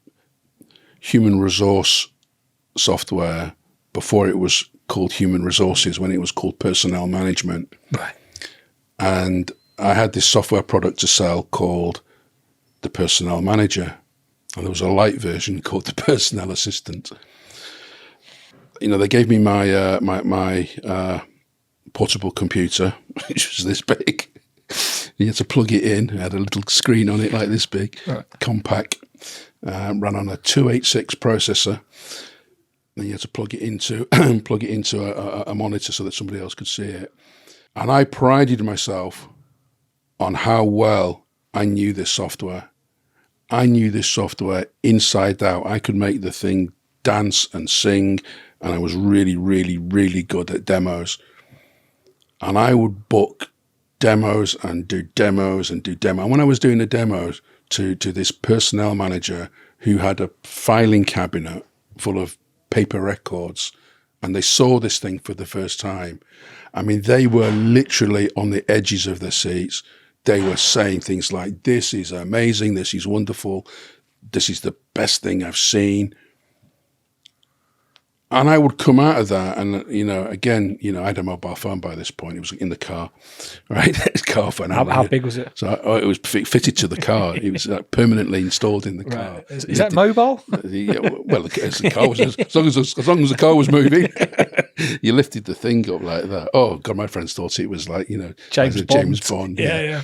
human resource software before it was called human resources, when it was called personnel management. Right. And I had this software product to sell called the Personnel Manager. And there was a light version called the Personnel Assistant. You know, they gave me my my portable computer, which was this big. You had to plug it in. It had a little screen on it like this big, compact. Ran on a 286 processor. Then you had to plug it into a monitor so that somebody else could see it. And I prided myself on how well I knew this software. I knew this software inside out. I could make the thing dance and sing, and I was really, really, really good at demos. And I would book demos and do demos and do demos. And when I was doing the demos to this personnel manager who had a filing cabinet full of paper records, and they saw this thing for the first time, I mean, they were literally on the edges of their seats. They were saying things like, this is amazing, this is wonderful, this is the best thing I've seen. And I would come out of that, and again, I had a mobile phone by this point. It was in the car, right? It's car phone. How big was it? So it was fitted to the car. It was permanently installed in the car. Right. Is that mobile? Yeah, well, as the car was, as long as the car was moving, you lifted the thing up like that. Oh God, my friends thought it was like James Bond. Yeah.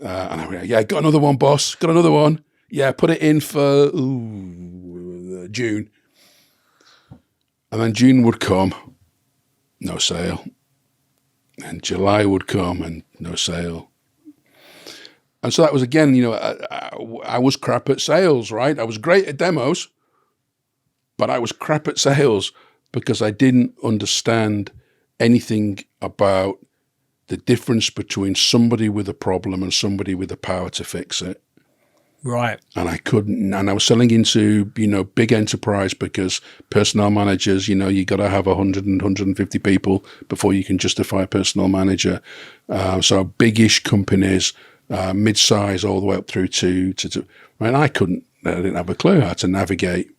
And I went, yeah, got another one, boss. Got another one. Yeah, put it in for June. And then June would come, no sale. And July would come and no sale. And so that was, again, I was crap at sales, right? I was great at demos, but I was crap at sales because I didn't understand anything about the difference between somebody with a problem and somebody with the power to fix it. Right. And I couldn't, and I was selling into, big enterprise because personnel managers, you got to have 100 and 150 people before you can justify a personnel manager. So big-ish companies, mid-size all the way up through to right? I didn't have a clue how to navigate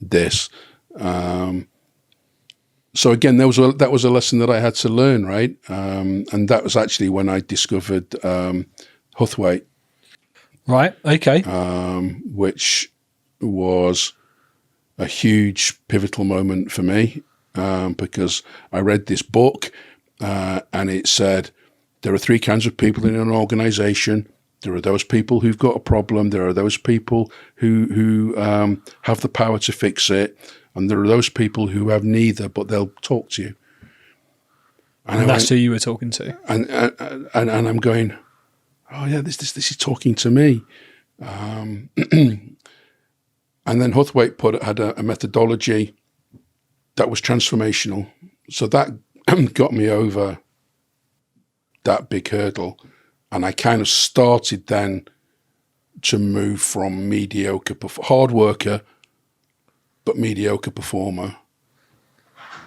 this. So again, that was a lesson that I had to learn, right? And that was actually when I discovered Huthwaite. Right. Okay. Which was a huge pivotal moment for me because I read this book and it said there are three kinds of people in an organization. There are those people who've got a problem. There are those people who have the power to fix it. And there are those people who have neither, but they'll talk to you. And that's who you were talking to. And I'm going, oh yeah, this is talking to me. And then Huthwaite had a methodology that was transformational. So that got me over that big hurdle. And I kind of started then to move from mediocre, hard worker, but mediocre performer,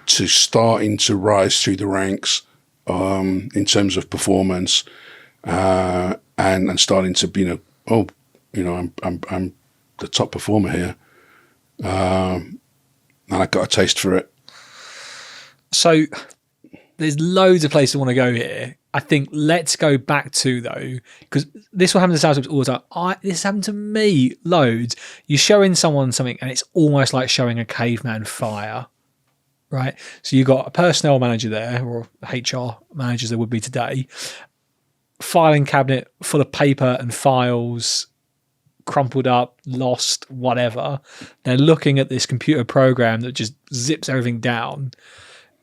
to starting to rise through the ranks in terms of performance. And starting to I'm the top performer here, and I got a taste for it. So there's loads of places I want to go here. I think let's go back to though, because this will happen to sales all the time. This happened to me loads. You're showing someone something, and it's almost like showing a caveman fire. Right, so you got a personnel manager there, or HR managers there would be today. Filing cabinet full of paper and files, crumpled up, lost, whatever. They're looking at this computer program that just zips everything down.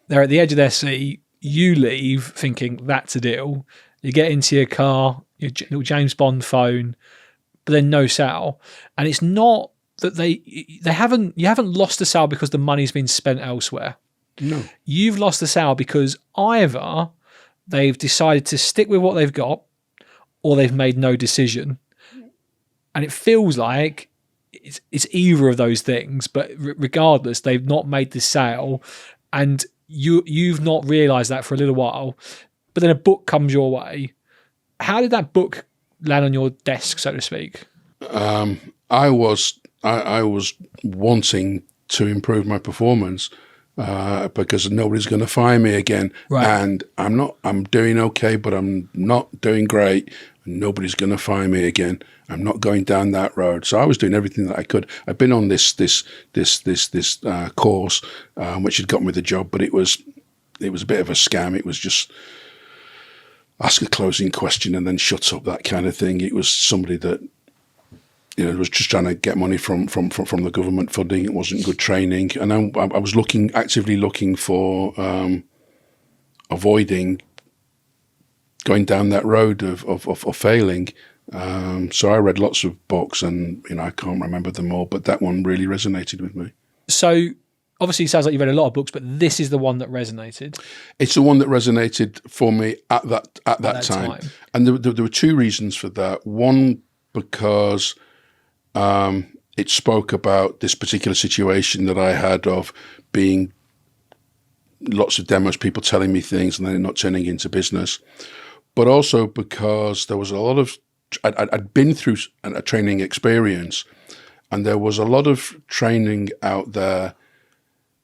They're at the edge of their seat. You leave thinking that's a deal. You get into your car, your little James Bond phone, but then no sale. And it's not that you haven't lost the sale because the money's been spent elsewhere. No. You've lost the sale because either they've decided to stick with what they've got, or they've made no decision. And it feels like it's either of those things, but regardless, they've not made the sale, and you've not realised that for a little while. But then a book comes your way. How did that book land on your desk, so to speak? I was wanting to improve my performance. Because nobody's going to fire me again, right. And I'm doing okay, but I'm not doing great. And nobody's going to fire me again. I'm not going down that road. So I was doing everything that I could. I've been on this course, which had got me the job, but it was a bit of a scam. It was just ask a closing question and then shut up, that kind of thing. It was somebody that was just trying to get money from the government funding. It wasn't good training, and I was actively looking for avoiding going down that road of failing. So I read lots of books, and I can't remember them all, but that one really resonated with me. So obviously, it sounds like you've read a lot of books, but this is the one that resonated. It's the one that resonated for me at that time. And there were two reasons for that. One, because it spoke about this particular situation that I had of being lots of demos, people telling me things and then not turning into business. But also because there was a lot of, I'd been through a training experience, and there was a lot of training out there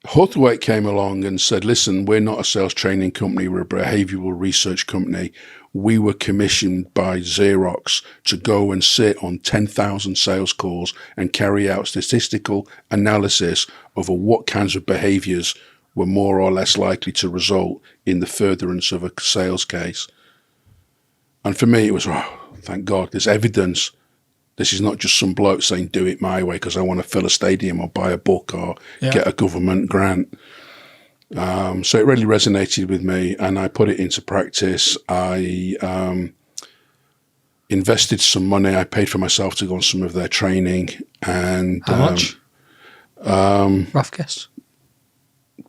Houthwaite came along and said, listen, we're not a sales training company, we're a behavioral research company. We were commissioned by Xerox to go and sit on 10,000 sales calls and carry out statistical analysis over what kinds of behaviors were more or less likely to result in the furtherance of a sales case. And for me, it was, oh, thank God, there's evidence. This is not just some bloke saying, do it my way because I want to fill a stadium or buy a book or get a government grant. So it really resonated with me, and I put it into practice. I invested some money. I paid for myself to go on some of their training. And how much? Rough guess.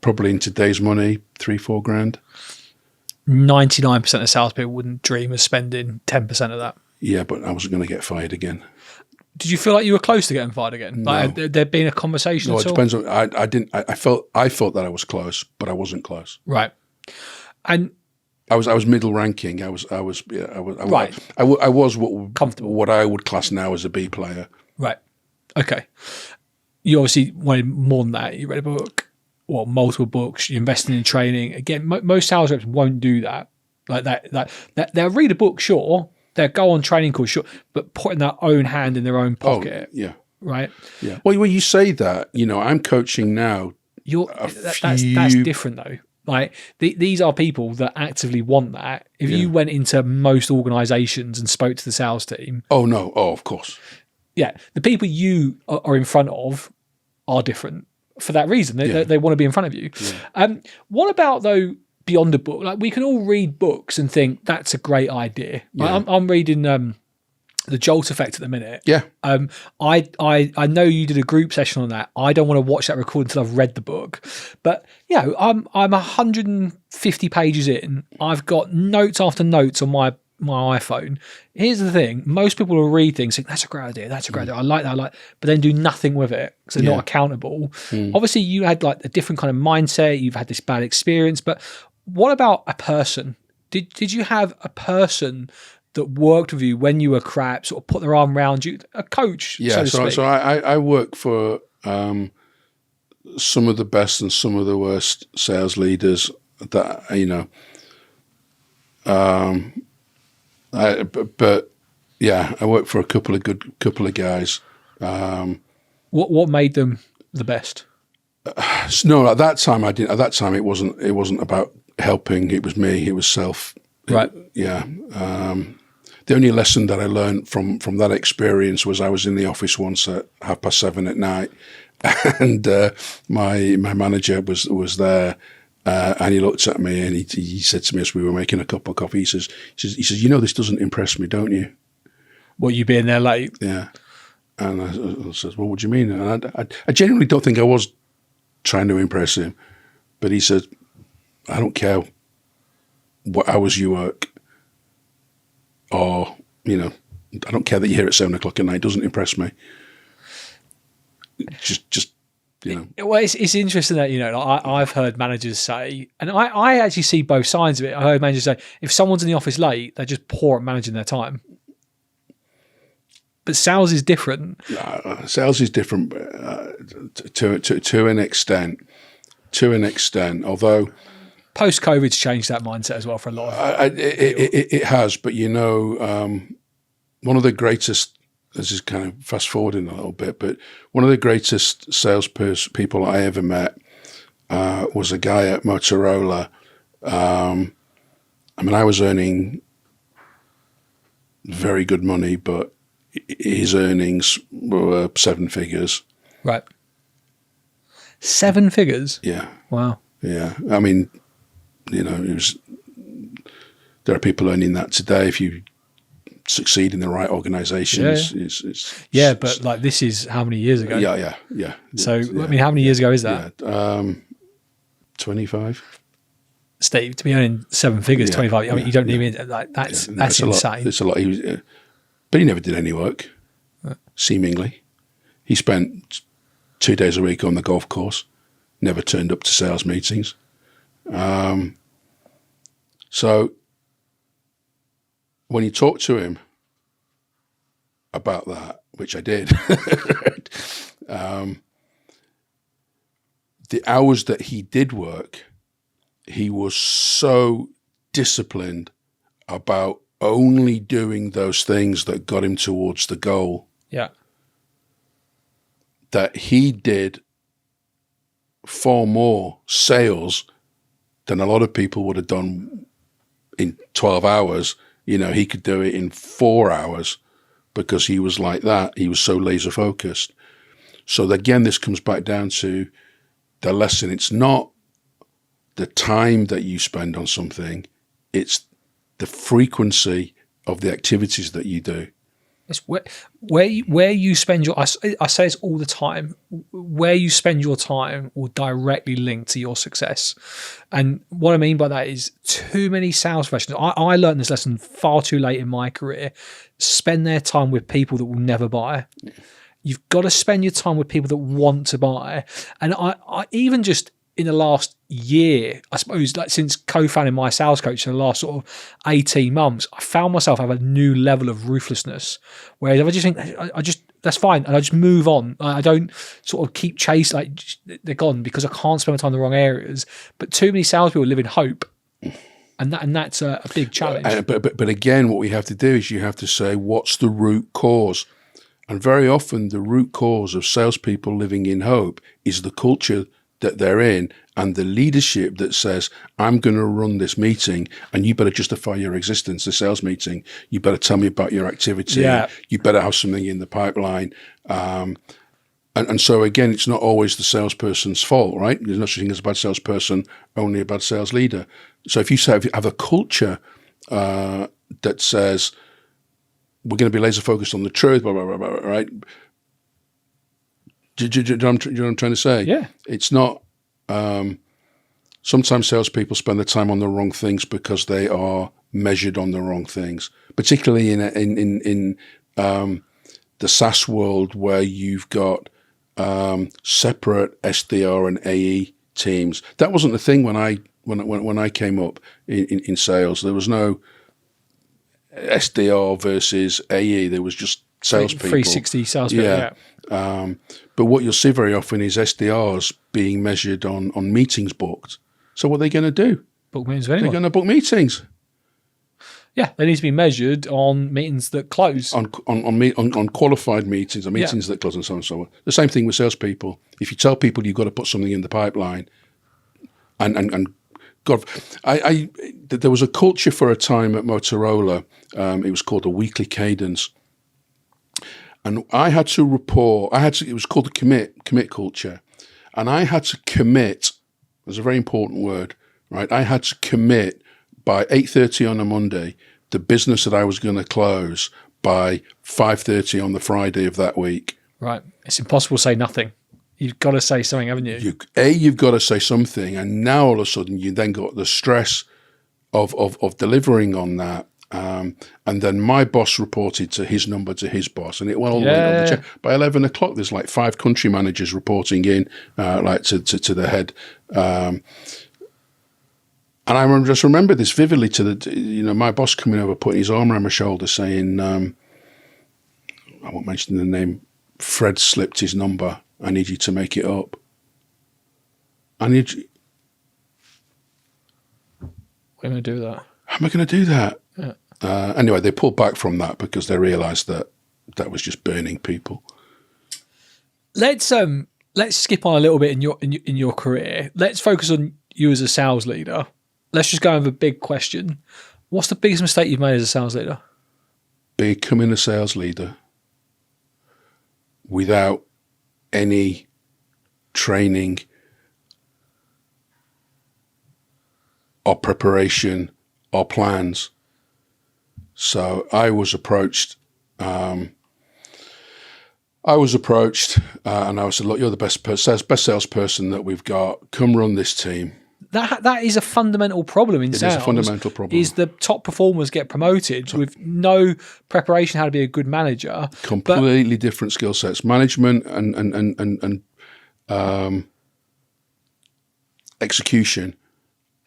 Probably in today's money, $3-4 grand. 99% of salespeople wouldn't dream of spending 10% of that. Yeah, but I wasn't going to get fired again. Did you feel like you were close to getting fired again? No. Like there'd been a conversation No, at it all? depends on. I didn't. I thought that I was close, but I wasn't close. Right. And I was middle ranking. I was Right. I was Comfortable. what I would class now as a B player. right. Okay. You obviously wanted more than that. You read a book, or multiple books. You're investing in training. Again, most sales reps won't do that. Like that. They'll read a book, sure. They'll go on training course, sure, but putting their own hand in their own pocket. Oh, yeah. Right. Yeah. Well, when you say that, I'm coaching now. That's different though. Like these are people that actively want that. If you went into most organizations and spoke to the sales team. Oh no. Oh, of course. Yeah. The people you are in front of are different for that reason. They want to be in front of you. Yeah. What about though, beyond a book? Like we can all read books and think that's a great idea. Yeah. I'm reading The Jolt Effect at the minute. Yeah. I know you did a group session on that. I don't want to watch that recording until I've read the book. But I'm 150 pages in. I've got notes after notes on my iPhone. Here's the thing: most people will read things, think that's a great idea, that's a great idea. I like that, but then do nothing with it because they're not accountable. Obviously, you had like a different kind of mindset. You've had this bad experience, but what about a person? Did you have a person that worked with you when you were crap, sort of put their arm around you, a coach? Yeah, so I work for some of the best and some of the worst sales leaders that but I work for a couple of guys. What made them the best? No, at that time I didn't. At that time, it wasn't about helping. It was me. It was self. Right. The only lesson that I learned from that experience was I was in the office once at 7:30 at night, and my manager was there, and he looked at me and he said to me as we were making a cup of coffee, he says, this doesn't impress me, don't you? What, you being there late? Yeah. And I said, well, what do you mean? And I genuinely don't think I was trying to impress him, but he said, I don't care what hours you work, or I don't care that you're here at 7:00 at night. It doesn't impress me. Just Well, it's interesting that I've heard managers say, and I actually see both sides of it. I heard managers say if someone's in the office late, they're just poor at managing their time. But sales is different. Sales is different to an extent. To an extent, although post-COVID's changed that mindset as well for a lot of it has. But one of the greatest. This is kind of fast forwarding a little bit, but one of the greatest salespeople I ever met was a guy at Motorola. I was earning very good money, but his earnings were 7 figures. Right. 7 figures? Yeah. Wow. Yeah. There are people earning that today if you succeed in the right organization. But like this is how many years ago? Yeah. So, how many years ago is that? 25. Steve, to be earning 7 figures, 25. You don't even that's insane. It's a lot. But he never did any work. Seemingly, he spent 2 days a week on the golf course. Never turned up to sales meetings. So when you talk to him about that, which I did, the hours that he did work, he was so disciplined about only doing those things that got him towards the goal. Yeah. That he did far more sales than a lot of people would have done in 12 hours. You know, he could do it in 4 hours because he was like that. He was so laser focused. So again, this comes back down to the lesson. It's not the time that you spend on something, it's the frequency of the activities that you do. It's where you spend your, I say this all the time, where you spend your time will directly link to your success. And what I mean by that is too many sales professionals, I learned this lesson far too late in my career, spend their time with people that will never buy. You've got to spend your time with people that want to buy. And I even just in the last year, I suppose, like since co-founding my sales coach in the last sort of 18 months, I found myself have a new level of ruthlessness. Whereas if I just think, I just, that's fine. And I just move on. I don't sort of keep chasing, like they're gone because I can't spend my time in the wrong areas. But too many salespeople live in hope. And that's a big challenge. But again, what we have to do is you have to say, what's the root cause? And very often the root cause of salespeople living in hope is the culture that they're in and the leadership that says, I'm going to run this meeting and you better justify your existence, the sales meeting. You better tell me about your activity. Yeah. You better have something in the pipeline. And so again, it's not always the salesperson's fault, right? There's no such thing as a bad salesperson, only a bad sales leader. So if you have a culture that says, we're going to be laser focused on the truth, blah, blah, blah, blah, right? Do you know what I'm trying to say? Yeah. It's not, sometimes salespeople spend their time on the wrong things because they are measured on the wrong things, particularly in the SaaS world where you've got separate SDR and AE teams. That wasn't the thing when I came up in sales. There was no SDR versus AE. There was just salespeople. 360 salespeople. Yeah. But what you'll see very often is SDRs being measured on meetings booked. So what are they going to do? Book meetings with anyone. They're going to book meetings. Yeah, they need to be measured on meetings that close. On qualified meetings, on meetings that close and so on and so on. The same thing with salespeople. If you tell people you've got to put something in the pipeline, and God, there was a culture for a time at Motorola. It was called a weekly cadence. And I had to report, it was called the commit culture. And I had to commit, that's a very important word, right? I had to commit by 8:30 on a Monday, the business that I was going to close by 5:30 on the Friday of that week. Right. It's impossible to say nothing. You've got to say something, haven't you? You've got to say something. And now all of a sudden you then got the stress of delivering on that. And then my boss reported to his number to his boss, and it went all the way up the chain. By 11 o'clock, there's like 5 country managers reporting in, like to the head. And I just remember this vividly. My boss coming over, putting his arm around my shoulder, saying, "I won't mention the name. Fred slipped his number. I need you to make it up. I need you." We're going to do that. How am I going to do that? Yeah. Anyway, they pulled back from that because they realised that was just burning people. Let's skip on a little bit in your career. Let's focus on you as a sales leader. Let's just go over a big question. What's the biggest mistake you've made as a sales leader? Becoming a sales leader without any training or preparation or plans. So I was approached, and I said, "Look, you're the best salesperson that we've got. Come run this team." That is a fundamental problem in sales. It is a fundamental problem. Is the top performers get promoted with no preparation how to be a good manager. Completely different skill sets. Management and execution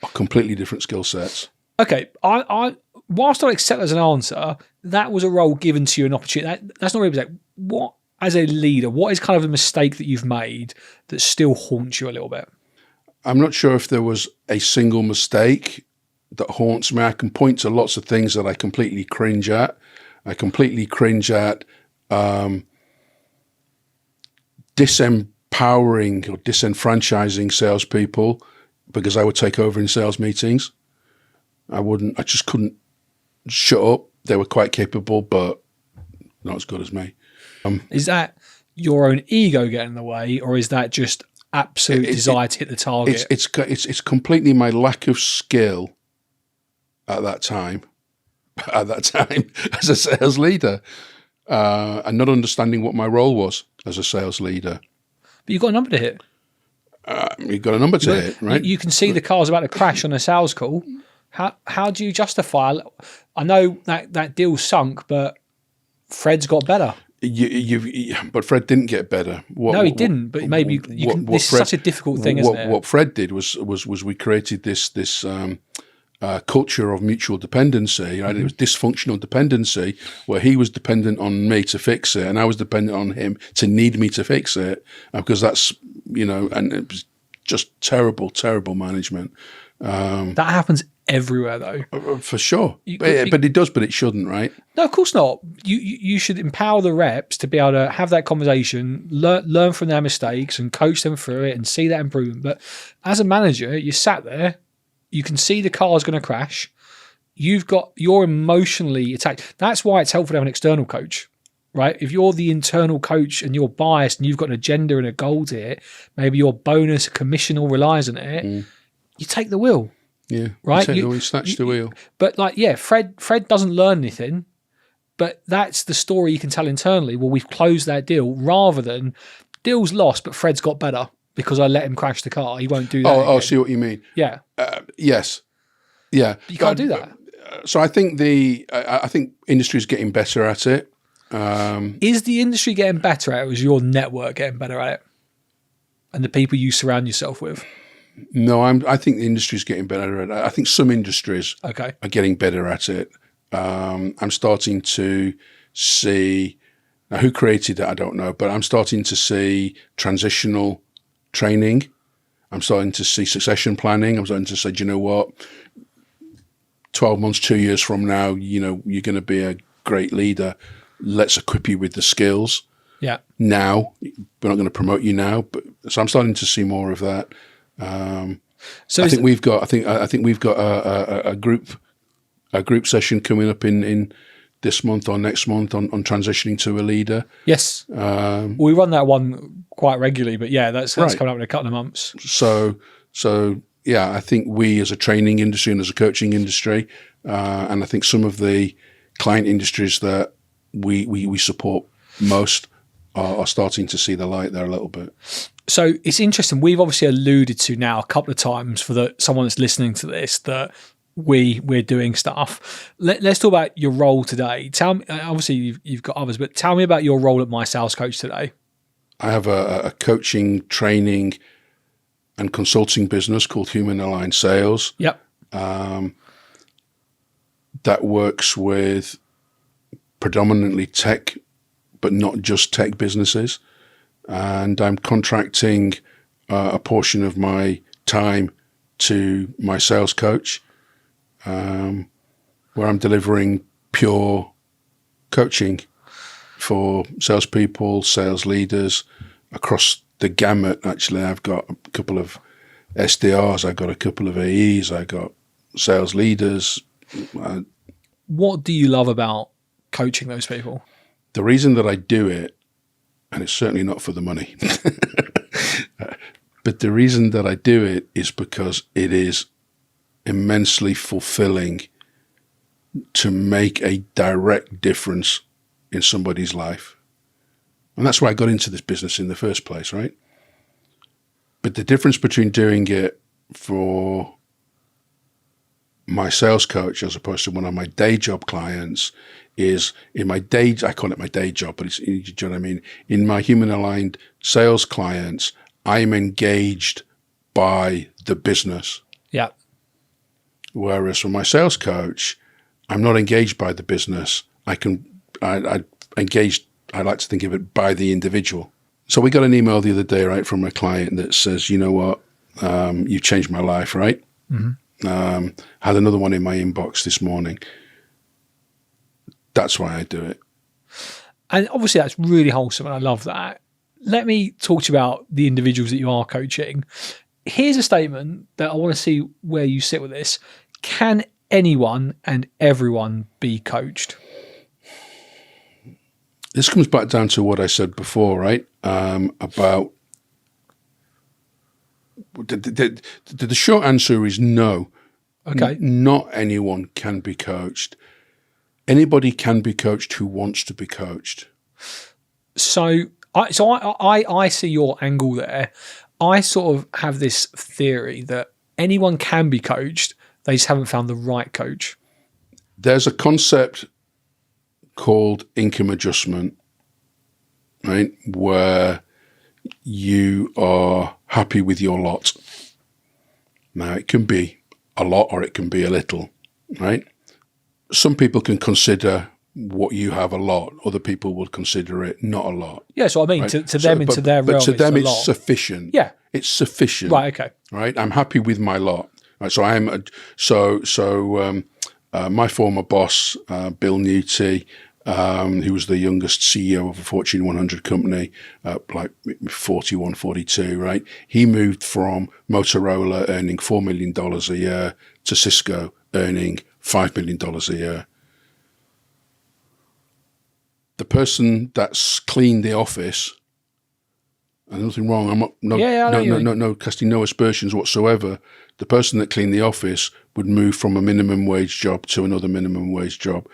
are completely different skill sets. Okay, whilst I accept as an answer, that was a role given to you, an opportunity. That's not really like what, as a leader, what is kind of a mistake that you've made that still haunts you a little bit? I'm not sure if there was a single mistake that haunts me. I can point to lots of things that I completely cringe at. I completely cringe at disempowering or disenfranchising salespeople because I would take over in sales meetings. I just couldn't shut up. They were quite capable, but not as good as me. Is that your own ego getting in the way, or is that just absolute desire to hit the target? It's completely my lack of skill at that time as a sales leader, and not understanding what my role was as a sales leader. But you've got a number to hit. You've got a number to hit, right? You can see the car's about to crash on a sales call. How do you justify? I know that deal sunk, but Fred's got better. But Fred didn't get better. He didn't. But maybe this is such a difficult thing, isn't it? What Fred did was we created this culture of mutual dependency. Right? Mm-hmm. It was dysfunctional dependency where he was dependent on me to fix it, and I was dependent on him to need me to fix it, because that's and it was just terrible management. That happens everywhere, though. For sure. But it does, but it shouldn't, right? No, of course not. You should empower the reps to be able to have that conversation, learn from their mistakes and coach them through it and see that improvement. But as a manager, you sat there, you can see the car's going to crash. You're emotionally attacked. That's why it's helpful to have an external coach, right? If you're the internal coach and you're biased and you've got an agenda and a goal to hit, maybe your bonus, commission all relies on it, you take the wheel. Yeah, right. You snatch the wheel. But Fred doesn't learn anything. But that's the story you can tell internally. Well, we've closed that deal, rather than deal's lost, but Fred's got better because I let him crash the car. He won't do that. I see what you mean. Yeah. Yes. Yeah. But you can't do that. So I think I think industry is getting better at it. Is the industry getting better at it, or is your network getting better at it, and the people you surround yourself with? No, I think the industry is getting better at it. I think some industries are getting better at it. I'm starting to see, now who created it, I don't know, but I'm starting to see transitional training. I'm starting to see succession planning. I'm starting to say, do you know what, 12 months, 2 years from now, you're going to be a great leader. Let's equip you with the skills. Yeah. Now, we're not going to promote you now, but so I'm starting to see more of that. So I think we've got a group session coming up in this month or next month on transitioning to a leader. Yes, we run that one quite regularly, but yeah, that's right. Coming up in a couple of months. So yeah, I think we as a training industry and as a coaching industry, and I think some of the client industries that we support most are starting to see the light there a little bit. So it's interesting. We've obviously alluded to now a couple of times for someone that's listening to this that we're doing stuff. Let's talk about your role today. Tell me. Obviously, you've got others, but tell me about your role at My Sales Coach today. I have a coaching, training, and consulting business called Human Aligned Sales. Yep. That works with predominantly tech, but not just tech businesses. And I'm contracting a portion of my time to My Sales Coach, where I'm delivering pure coaching for salespeople, sales leaders across the gamut. Actually, I've got a couple of SDRs, I've got a couple of AEs, I've got sales leaders. What do you love about coaching those people? The reason that I do it, and it's certainly not for the money, but the reason that I do it is because it is immensely fulfilling to make a direct difference in somebody's life. And that's why I got into this business in the first place, right? But the difference between doing it for my sales coach as opposed to one of my day job clients is in my day, I call it my day job, but it's, do you know what I mean? In my human aligned sales clients, I'm engaged by the business. Yeah. Whereas for my sales coach, I'm not engaged by the business. I engaged, I like to think of it by the individual. So we got an email the other day, right, from a client that says, you know what, You've changed my life, right? Had another one in my inbox this morning. That's why I do it. And obviously that's really wholesome and I love that. Let me talk to you about the individuals that you are coaching. Here's a statement that I want to see where you sit with this. Can anyone and everyone be coached? This comes back down to what I said before, right? About the short answer is no. Okay. Not anyone can be coached. Anybody can be coached who wants to be coached. So I see your angle there. I sort of have this theory that anyone can be coached. They just haven't found the right coach. There's a concept called income adjustment, right? Where you are happy with your lot. Now, it can be a lot or it can be a little, right? Some people can consider what you have a lot. Other people will consider it not a lot. Yeah, so I mean, right? to them, into their realm, but to them, it's a lot. sufficient. Yeah, it's sufficient. Right. Okay. Right. I'm happy with my lot. Right. So my former boss, Bill Newty, who was the youngest CEO of a Fortune 100 company, like 41, 42, right? He moved from Motorola earning $4 million a year to Cisco earning $5 million a year. The person that's cleaned the office, and nothing wrong, I'm not, no, casting no aspersions whatsoever. The person that cleaned the office would move from a minimum wage job to another minimum wage job.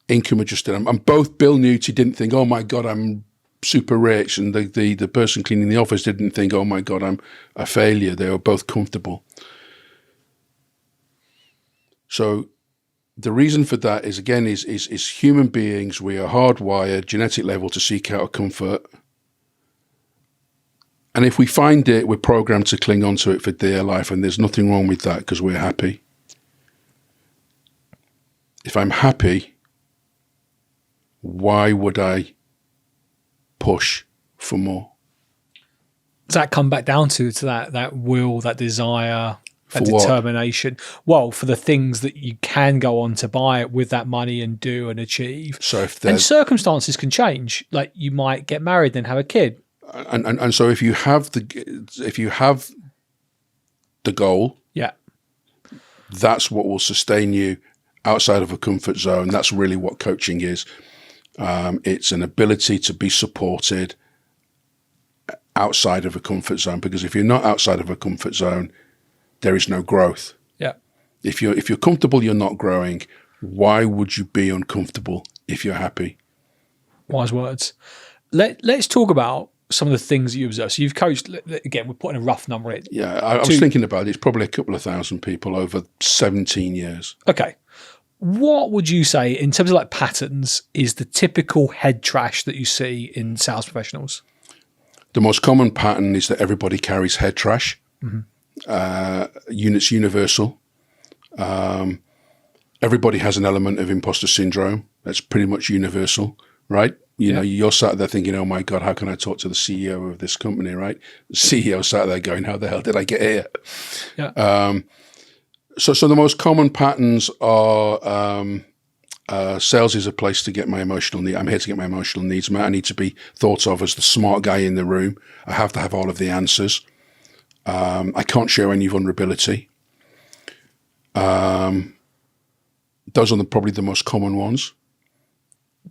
Income adjusted. And both Bill Newty didn't think, oh my God, I'm super rich. And the person cleaning the office didn't think, oh my God, I'm a failure. They were both comfortable. So the reason for that is, again, is human beings. We are hardwired, genetic level, to seek out a comfort. And if we find it, we're programmed to cling on to it for dear life. And there's nothing wrong with that because we're happy. If I'm happy, why would I push for more? Does that come back down to that will, that desire, that For what? determination? Well, for the things that you can go on to buy with that money and do and achieve. So if and circumstances can change. Like you might get married, then have a kid. And so if you have the goal, yeah, that's what will sustain you outside of a comfort zone. That's really what coaching is. It's an ability to be supported outside of a comfort zone, because if you're not outside of a comfort zone, there is no growth. Yeah. If you're comfortable, you're not growing. Why would you be uncomfortable if you're happy? Wise words. Let's talk about some of the things that you observe. So you've coached, again, we're putting a rough number in. Yeah, I was thinking about it. It's probably a couple of thousand people over 17 years. Okay. What would you say in terms of like patterns is the typical head trash that you see in sales professionals? The most common pattern is that everybody carries head trash. Units universal. Everybody has an element of imposter syndrome. That's pretty much universal, right? You know, you're sat there thinking, oh my God, how can I talk to the CEO of this company, right? The CEO sat there going, how the hell did I get here? Yeah. So the most common patterns are sales is a place to get my emotional need. I'm here to get my emotional needs met. I need to be thought of as the smart guy in the room. I have to have all of the answers. I can't show any vulnerability. Those are probably the most common ones.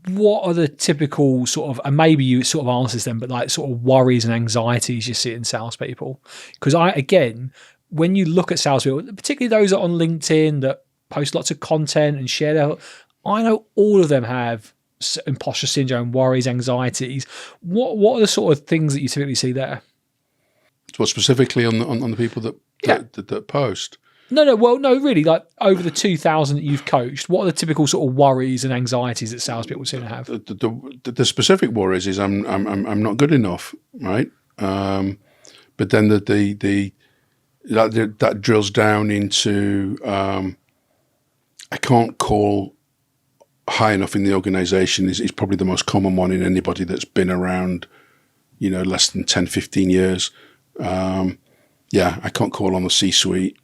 What are the typical sort of, and maybe you sort of answers them, but like sort of worries and anxieties you see in salespeople? Because when you look at salespeople, particularly those that are on LinkedIn that post lots of content and share their, I know all of them have imposter syndrome, worries, anxieties. What are the sort of things that you typically see there? Well, specifically on the people that post. No, really, like over the 2,000 that you've coached, what are the typical sort of worries and anxieties that salespeople seem to have? The specific worries is I'm not good enough, right? But then that drills down into I can't call high enough in the organization is probably the most common one in anybody that's been around, less than 10, 15 years. Yeah, I can't call on the C-suite.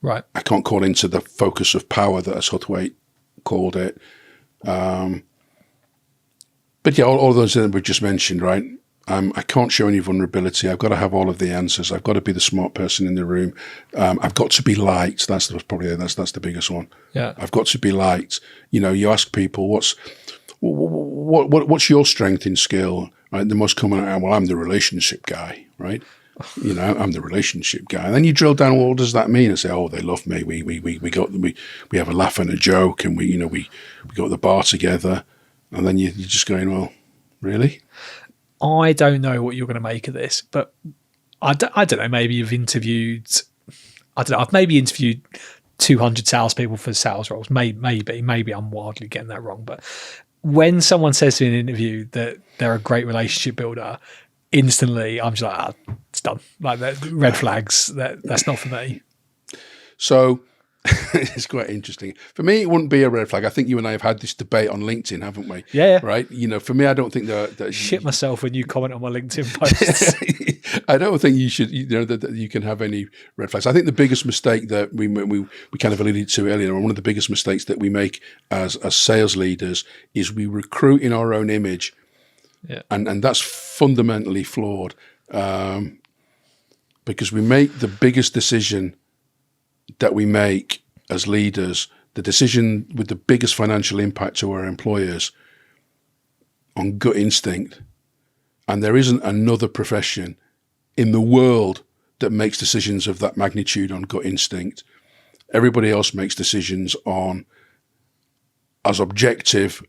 Right. I can't call into the focus of power that, as Huthwaite called it. But yeah, all those that we just mentioned, right? I can't show any vulnerability. I've got to have all of the answers. I've got to be the smart person in the room. I've got to be liked. That's the biggest one. Yeah. I've got to be liked. You ask people, what's your strength in skill? Right? The most common, well, I'm the relationship guy, right? I'm the relationship guy. And then you drill down, well, what does that mean? And say, oh, they love me. We have a laugh and a joke, and we go to the bar together. And then you're just going, well, really? I don't know what you're going to make of this, but I don't know. Maybe you've interviewed. I don't know. I've maybe interviewed 200 salespeople for sales roles. Maybe I'm wildly getting that wrong. But when someone says to me in an interview that they're a great relationship builder, instantly I'm just like, it's done. Like red flags. That's not for me. So it's quite interesting. For me, it wouldn't be a red flag. I think you and I have had this debate on LinkedIn, haven't we? Yeah. Right. For me, I don't think that shit myself when you comment on my LinkedIn posts. I don't think you should. That you can have any red flags. I think the biggest mistake that we kind of alluded to earlier, and one of the biggest mistakes that we make as sales leaders is we recruit in our own image. Yeah. And that's fundamentally flawed, because we make the biggest decision that we make as leaders, the decision with the biggest financial impact to our employers, on gut instinct. And there isn't another profession in the world that makes decisions of that magnitude on gut instinct. Everybody else makes decisions on as objective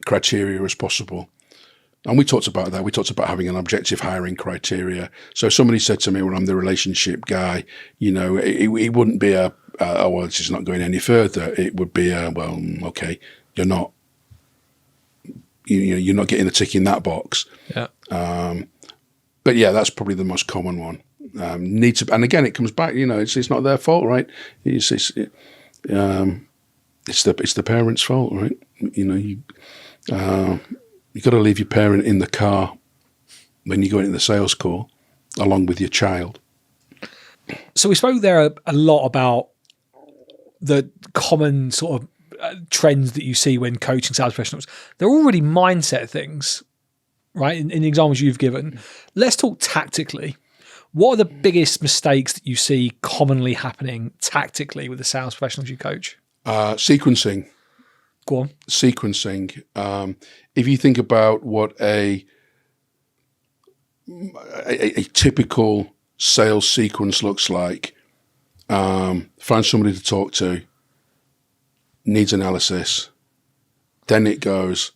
criteria as possible. And we talked about that. We talked about having an objective hiring criteria. So if somebody said to me, well, I'm the relationship guy, it wouldn't be well, this is not going any further. It would be well, okay, you're not getting a tick in that box. Yeah. But yeah, that's probably the most common one. And again, it comes back, it's not their fault, right? It's the parents' fault, right? You've got to leave your parent in the car when you go into the sales call, along with your child. So we spoke there a lot about the common sort of trends that you see when coaching sales professionals. They're already mindset things, right? In the examples you've given. Let's talk tactically. What are the biggest mistakes that you see commonly happening tactically with the sales professionals you coach? Sequencing. Go on. Sequencing. If you think about what a typical sales sequence looks like, find somebody to talk to, needs analysis, then it goes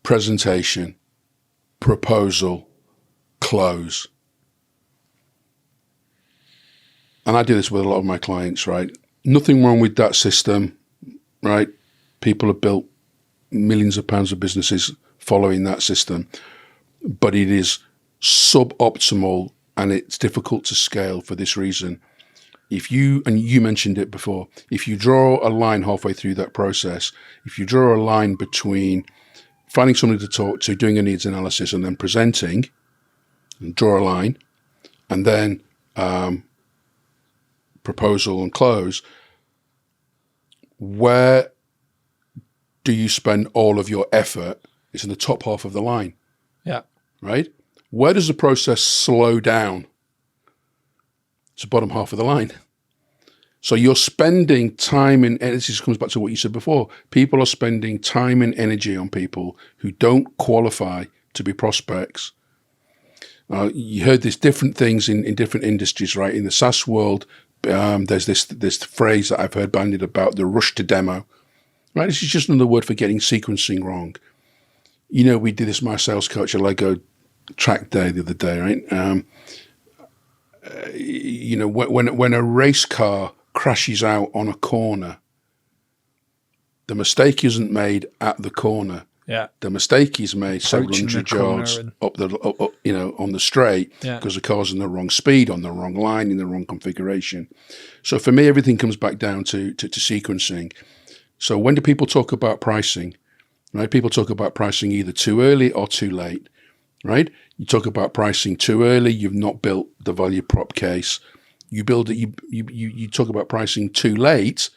presentation, proposal, close. And I do this with a lot of my clients, right? Nothing wrong with that system, right? People have built millions of pounds of businesses following that system, but it is suboptimal and it's difficult to scale for this reason. And you mentioned it before, if you draw a line halfway through that process, if you draw a line between finding somebody to talk to, doing a needs analysis, and then presenting, and draw a line, and then proposal and close, where do you spend all of your effort? It's in the top half of the line. Yeah. Right? Where does the process slow down? It's the bottom half of the line. So you're spending time and energy. This comes back to what you said before. People are spending time and energy on people who don't qualify to be prospects. You heard these different things in different industries, right? In the SaaS world, there's this phrase that I've heard bandied about, the rush to demo. Right, this is just another word for getting sequencing wrong. We did this, my sales coach at Lego track day the other day, right? When a race car crashes out on a corner, the mistake isn't made at the corner. Yeah. The mistake is made several hundred yards up on the straight, because the car's in the wrong speed, on the wrong line, in the wrong configuration. So for me, everything comes back down to sequencing. So when do people talk about pricing, right? People talk about pricing either too early or too late, right? You talk about pricing too early. You've not built the value prop case. You build it. You talk about pricing too late.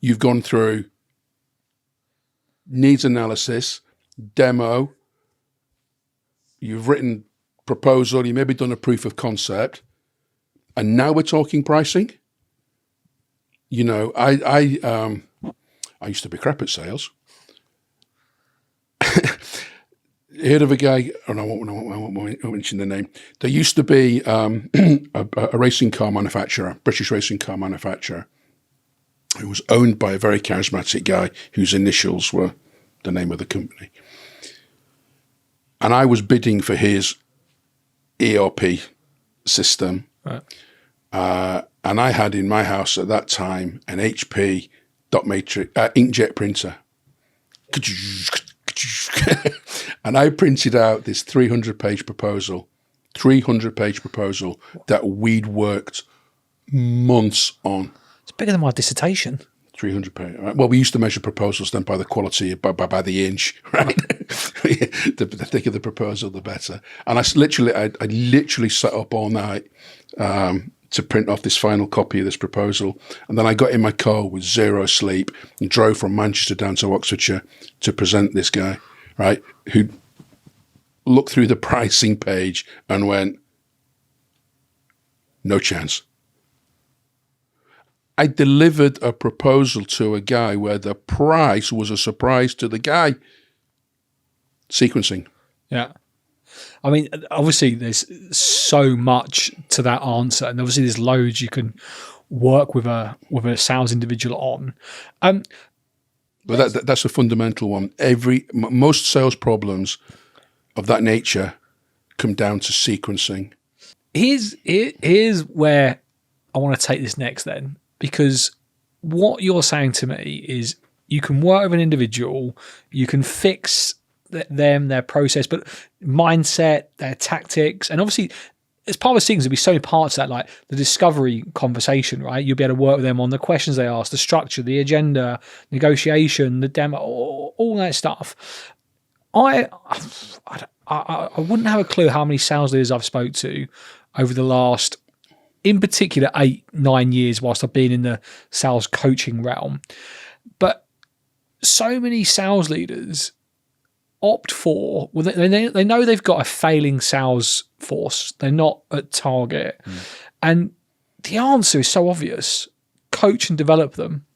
You've gone through needs analysis, demo. You've written proposal. You maybe done a proof of concept, and now we're talking pricing. You know, I used to be crap at sales. Heard of a guy, and I won't mention the name. There used to be a racing car manufacturer, British racing car manufacturer, who was owned by a very charismatic guy whose initials were the name of the company. And I was bidding for his ERP system. Right. And I had in my house at that time an HP dot matrix inkjet printer. And I printed out this 300-page proposal that we'd worked months on. It's bigger than my dissertation. 300 pages. Right? Well, we used to measure proposals then by the quality, by the inch, right? The thicker the proposal, the better. And I literally sat up all night to print off this final copy of this proposal. And then I got in my car with zero sleep and drove from Manchester down to Oxfordshire to present this guy, right, who looked through the pricing page and went, no chance. I delivered a proposal to a guy where the price was a surprise to the guy. Sequencing. Yeah. I mean, obviously there's so much to that answer, and obviously there's loads you can work with a sales individual on. But that's a fundamental one. Most sales problems of that nature come down to sequencing. Here's where I want to take this next then, because what you're saying to me is you can work with an individual, you can fix their process, but mindset, their tactics, and obviously as part of the sequence, there'll be so many parts of that, like the discovery conversation, right? You'll be able to work with them on the questions they ask, the structure, the agenda, negotiation, the demo, all that stuff. I wouldn't have a clue how many sales leaders I've spoke to over the last, in particular, 8-9 years whilst I've been in the sales coaching realm. But so many sales leaders opt for, well, they know they've got a failing sales force. They're not at target. And the answer is so obvious. Coach and develop them.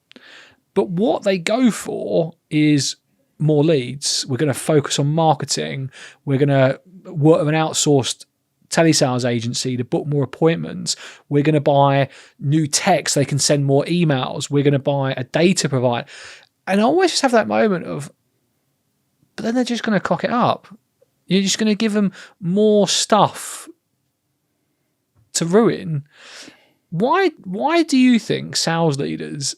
But what they go for is more leads. We're going to focus on marketing. We're going to work with an outsourced telesales agency to book more appointments. We're going to buy new tech so they can send more emails. We're going to buy a data provider. And I always just have that moment of, but then they're just going to cock it up. You're just going to give them more stuff to ruin. Why do you think sales leaders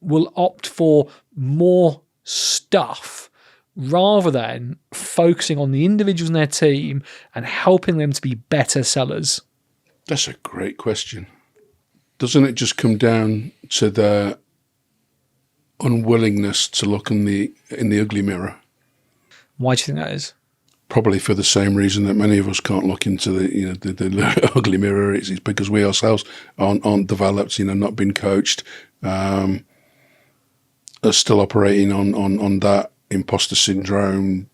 will opt for more stuff rather than focusing on the individuals in their team and helping them to be better sellers? That's a great question. Doesn't it just come down to their unwillingness to look in the ugly mirror? Why do you think that is? Probably for the same reason that many of us can't look into the ugly mirror. It's because we ourselves aren't developed, not been coached, are still operating on that imposter syndrome.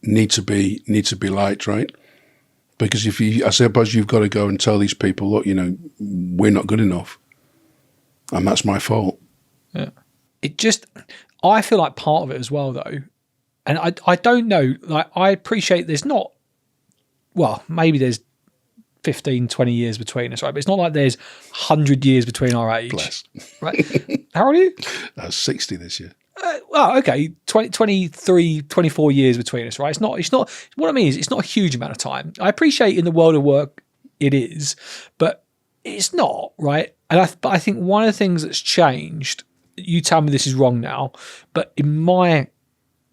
Need to be liked, right? Because I suppose you've got to go and tell these people, look, we're not good enough, and that's my fault. Yeah. I feel like part of it as well, though, and I don't know, like, I appreciate there's not, well, maybe there's 15, 20 years between us, right? But it's not like there's 100 years between our age. Bless. Right? How old are you? I was 60 this year. Well, okay, 23, 24 years between us, right? It's not, what I mean is it's not a huge amount of time. I appreciate in the world of work it is, but it's not, right? And I think one of the things that's changed, you tell me this is wrong now, but in my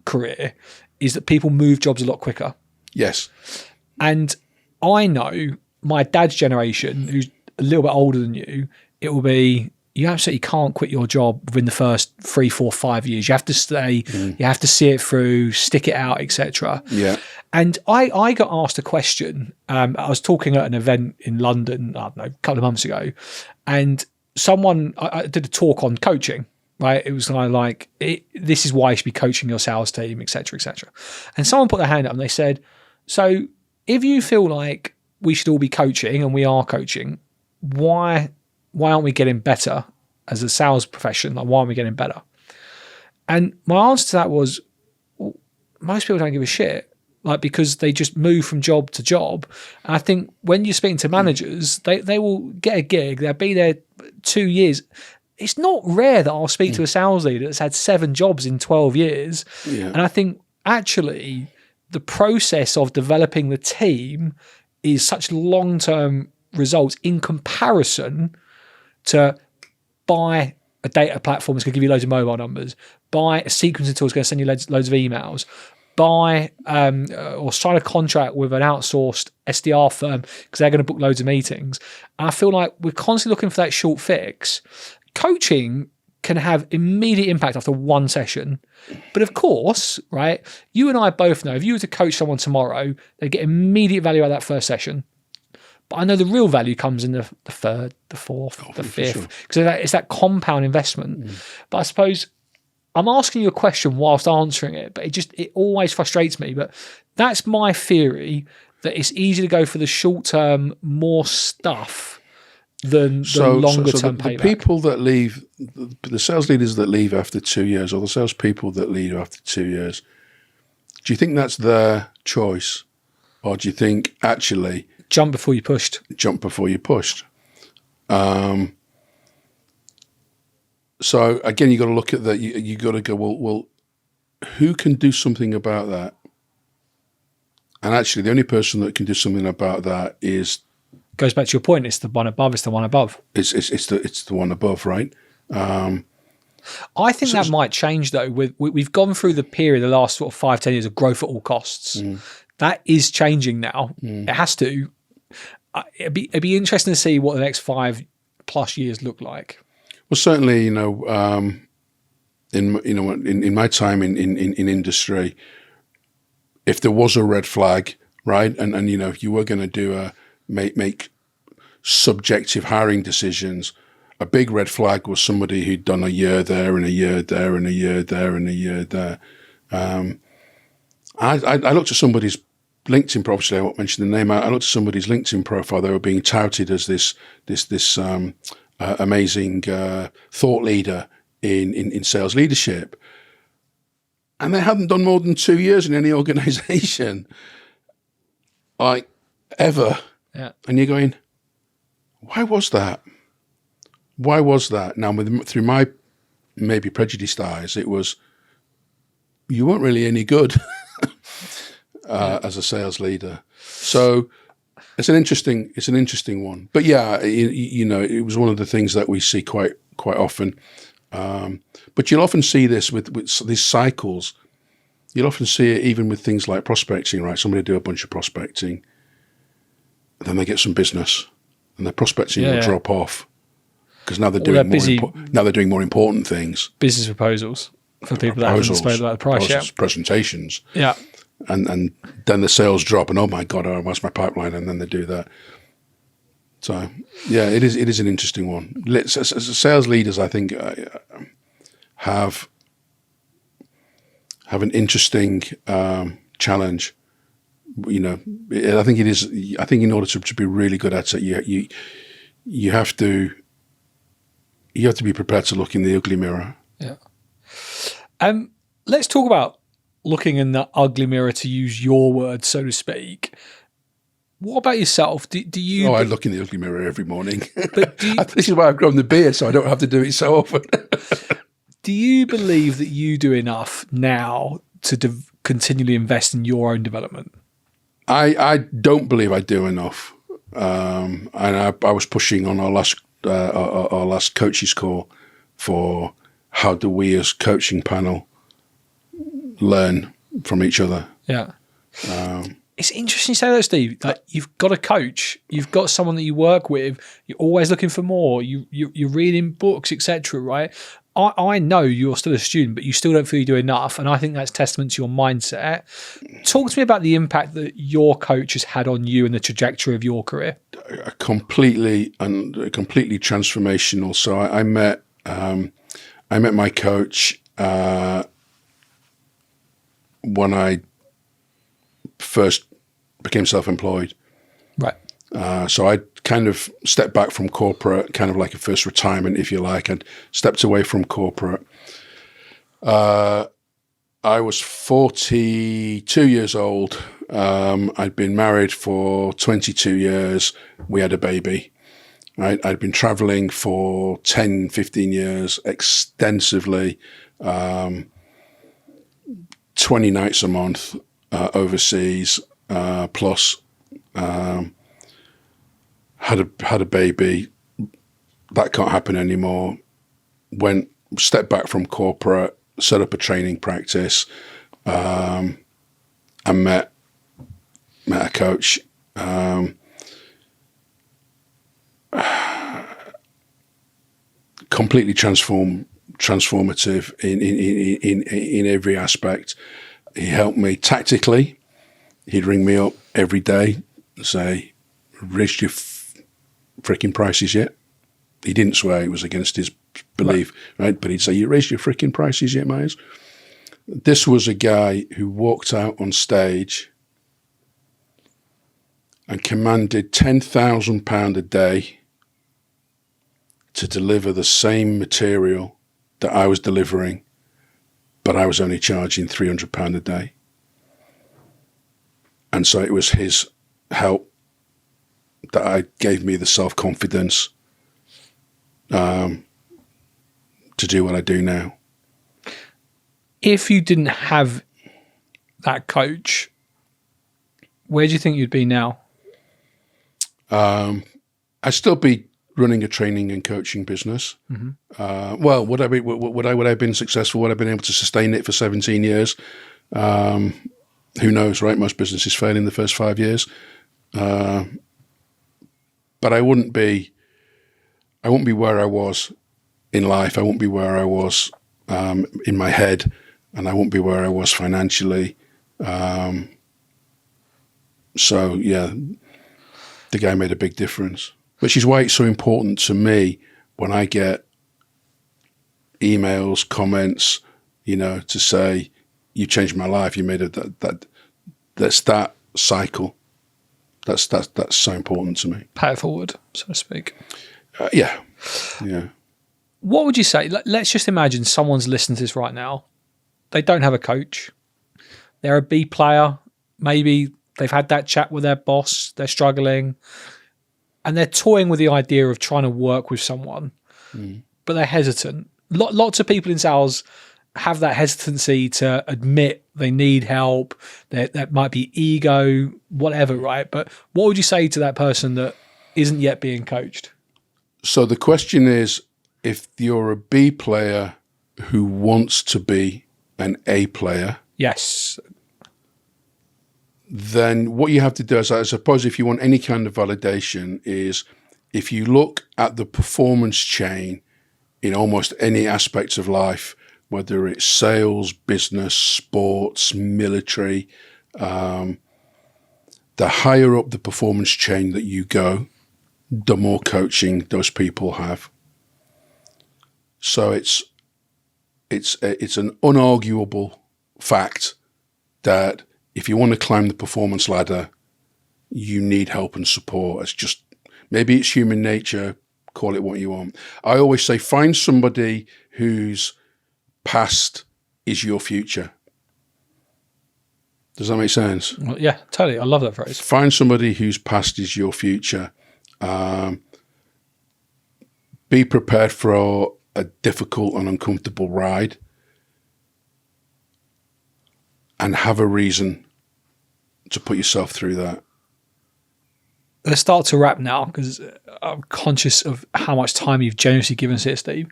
career is that people move jobs a lot quicker. Yes. And I know my dad's generation, who's a little bit older than you, it will be, you absolutely can't quit your job within the first 3, 4, 5 years. You have to stay, you have to see it through, stick it out, etc. Yeah. And I got asked a question. I was talking at an event in London, I don't know, a couple of months ago, and I did a talk on coaching, right? It was kind of like, this is why you should be coaching your sales team, etc., etc. And someone put their hand up and they said, so if you feel like we should all be coaching and we are coaching, why aren't we getting better as a sales profession? Like, why aren't we getting better? And my answer to that was, well, most people don't give a shit, like, because they just move from job to job. And I think when you're speaking to managers, they will get a gig, they'll be there 2 years. It's not rare that I'll speak to a sales leader that's had 7 jobs in 12 years. Yeah. And I think actually the process of developing the team is such long-term results in comparison to buy a data platform that's going to give you loads of mobile numbers, buy a sequencing tool that's going to send you loads of emails, buy or sign a contract with an outsourced SDR firm because they're going to book loads of meetings. And I feel like we're constantly looking for that short fix. Coaching can have immediate impact after one session. But of course, right, you and I both know if you were to coach someone tomorrow, they get immediate value out of that first session. But I know the real value comes in the third, the fourth, the fifth, because it's that compound investment. But I suppose I'm asking you a question whilst answering it, but it always frustrates me. But that's my theory, that it's easy to go for the short term, more stuff than the longer term payback. The people that leave, the sales leaders that leave after 2 years, or the salespeople that leave after 2 years, do you think that's their choice, or do you think actually jump before you pushed? Jump before you pushed. So again, you got to look at that. You got to go, well, who can do something about that? And actually, the only person that can do something about that goes back to your point. It's the one above. It's the one above. It's the one above, right? I think that might change though. We've gone through the period, the last sort of 5-10 years of growth at all costs. That is changing now. It has to. It'd be interesting to see what the next 5+ years look like. Well, certainly, in my time in industry, if there was a red flag, right, and if you were going to do make subjective hiring decisions, a big red flag was somebody who'd done a year there and a year there and a year there and a year there. I looked at somebody's LinkedIn profile. Obviously, I won't mention the name. I looked at somebody's LinkedIn profile. They were being touted as this amazing thought leader in sales leadership, and they hadn't done more than 2 years in any organization, like ever. Yeah. And you're going, why was that? Why was that? Now, through my maybe prejudiced eyes, it was you weren't really any good as a sales leader. So it's an interesting one. But yeah, it was one of the things that we see quite often. But you'll often see this with these cycles. You'll often see it even with things like prospecting, right? Somebody do a bunch of prospecting, and then they get some business, and their prospecting will drop off because now they're doing more important things. Business proposals for people that haven't spoken about the price yet. Presentations. Yeah. And then the sales drop, and oh my God, where's my pipeline? And then they do that. So yeah, it is an interesting one. As sales leaders, I think have an interesting challenge. I think it is. I think in order to be really good at it, you have to be prepared to look in the ugly mirror. Yeah. Let's talk about looking in the ugly mirror, to use your words, so to speak. What about yourself? Do you? Oh, I look in the ugly mirror every morning. But this is why I've grown the beard, so I don't have to do it so often. Do you believe that you do enough now to continually invest in your own development? I don't believe I do enough. And I was pushing on our last coaches call for how do we as coaching panel learn from each other. Yeah. It's interesting you say that, Steve. Like, you've got a coach, you've got someone that you work with, you're always looking for more, you're reading books, etc. Right? I know you're still a student, but you still don't feel you do enough, and I think that's testament to your mindset. Talk to me about the impact that your coach has had on you and the trajectory of your career. Completely transformational. So I met my coach when I first became self-employed. Right. So I kind of stepped back from corporate, kind of like a first retirement, if you like. I'd stepped away from corporate. I was 42 years old. I'd been married for 22 years. We had a baby. Right? I'd been traveling for 10, 15 years extensively, 20 nights a month overseas, plus had a baby. That can't happen anymore. Stepped back from corporate, set up a training practice, and met a coach. Completely transformative in every aspect. He helped me tactically. He'd ring me up every day and say, "Raised your freaking prices yet?" He didn't swear, it was against his belief, right? But he'd say, "You raised your freaking prices yet, Myers?" This was a guy who walked out on stage and commanded £10,000 a day to deliver the same material that I was delivering, but I was only charging £300 a day. And so it was his help that gave me the self-confidence to do what I do now. If you didn't have that coach, where do you think you'd be now? I'd still be running a training and coaching business. Mm-hmm. Well, would I have been successful? Would I have been able to sustain it for 17 years? Who knows, right? Most businesses fail in the first 5 years. But I wouldn't be where I was in life. I wouldn't be where I was in my head, and I wouldn't be where I was financially. So yeah, the guy made a big difference, which is why it's so important to me when I get emails, comments, to say, "You changed my life. You made that's that cycle." That's so important to me. Pay it forward, so to speak. Yeah. What would you say? Let's just imagine someone's listening to this right now. They don't have a coach. They're a B player. Maybe they've had that chat with their boss. They're struggling. And they're toying with the idea of trying to work with someone, but they're hesitant. Lots of people in sales have that hesitancy to admit they need help. That might be ego, whatever, right? But what would you say to that person that isn't yet being coached? So the question is, if you're a B player who wants to be an A player, yes, then what you have to do is, I suppose, if you want any kind of validation, is if you look at the performance chain in almost any aspects of life, whether it's sales, business, sports, military, the higher up the performance chain that you go, the more coaching those people have. So it's an unarguable fact that if you want to climb the performance ladder, you need help and support. It's just, maybe it's human nature, call it what you want. I always say, find somebody whose past is your future. Does that make sense? Well, yeah, totally. I love that phrase. Find somebody whose past is your future. Be prepared for a difficult and uncomfortable ride, and have a reason to put yourself through that. Let's start to wrap now, because I'm conscious of how much time you've generously given us here, Steve.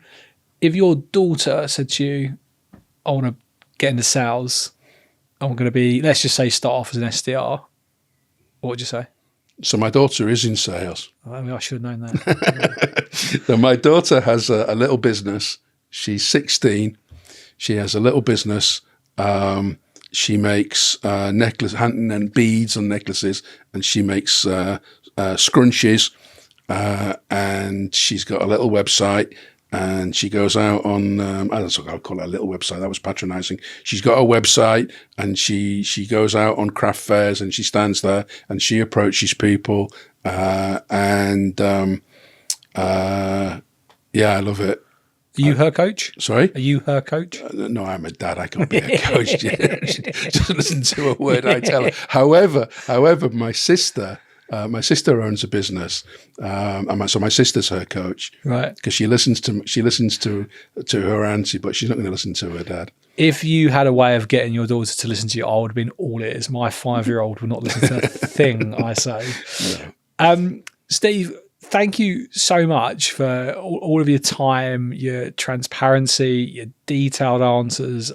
If your daughter said to you, "I want to get into sales, I'm going to be," let's just say, start off as an SDR, What would you say? So my daughter is in sales. I mean, I should have known that. So my daughter has a little business. She's 16. She has a little business. She makes necklace and beads and necklaces, and she makes scrunchies. And she's got a little website, and she goes out on, I'll call it a little website. That was patronizing. She's got a website, and she goes out on craft fairs, and she stands there and she approaches people. Yeah, I love it. Are you her coach? Sorry? Are you her coach? No, I'm a dad. I can't be a coach. She doesn't listen to a word I tell her. However, my sister owns a business, so my sister's her coach, right? Because she listens to her auntie, but she's not going to listen to her dad. If you had a way of getting your daughter to listen to you, I would have been all ears. My 5-year-old will not listen to a thing I say. No. Steve, thank you so much for all of your time, your transparency, your detailed answers.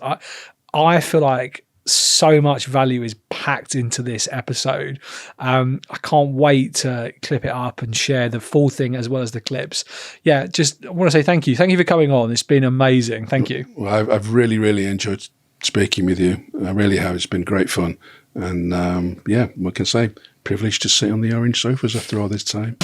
I feel like so much value is packed into this episode. I can't wait to clip it up and share the full thing as well as the clips. Yeah, just want to say thank you. Thank you for coming on. It's been amazing. Thank you. Well, I've really, really enjoyed speaking with you. I really have. It's been great fun. And what can I say? Privileged to sit on the orange sofas after all this time.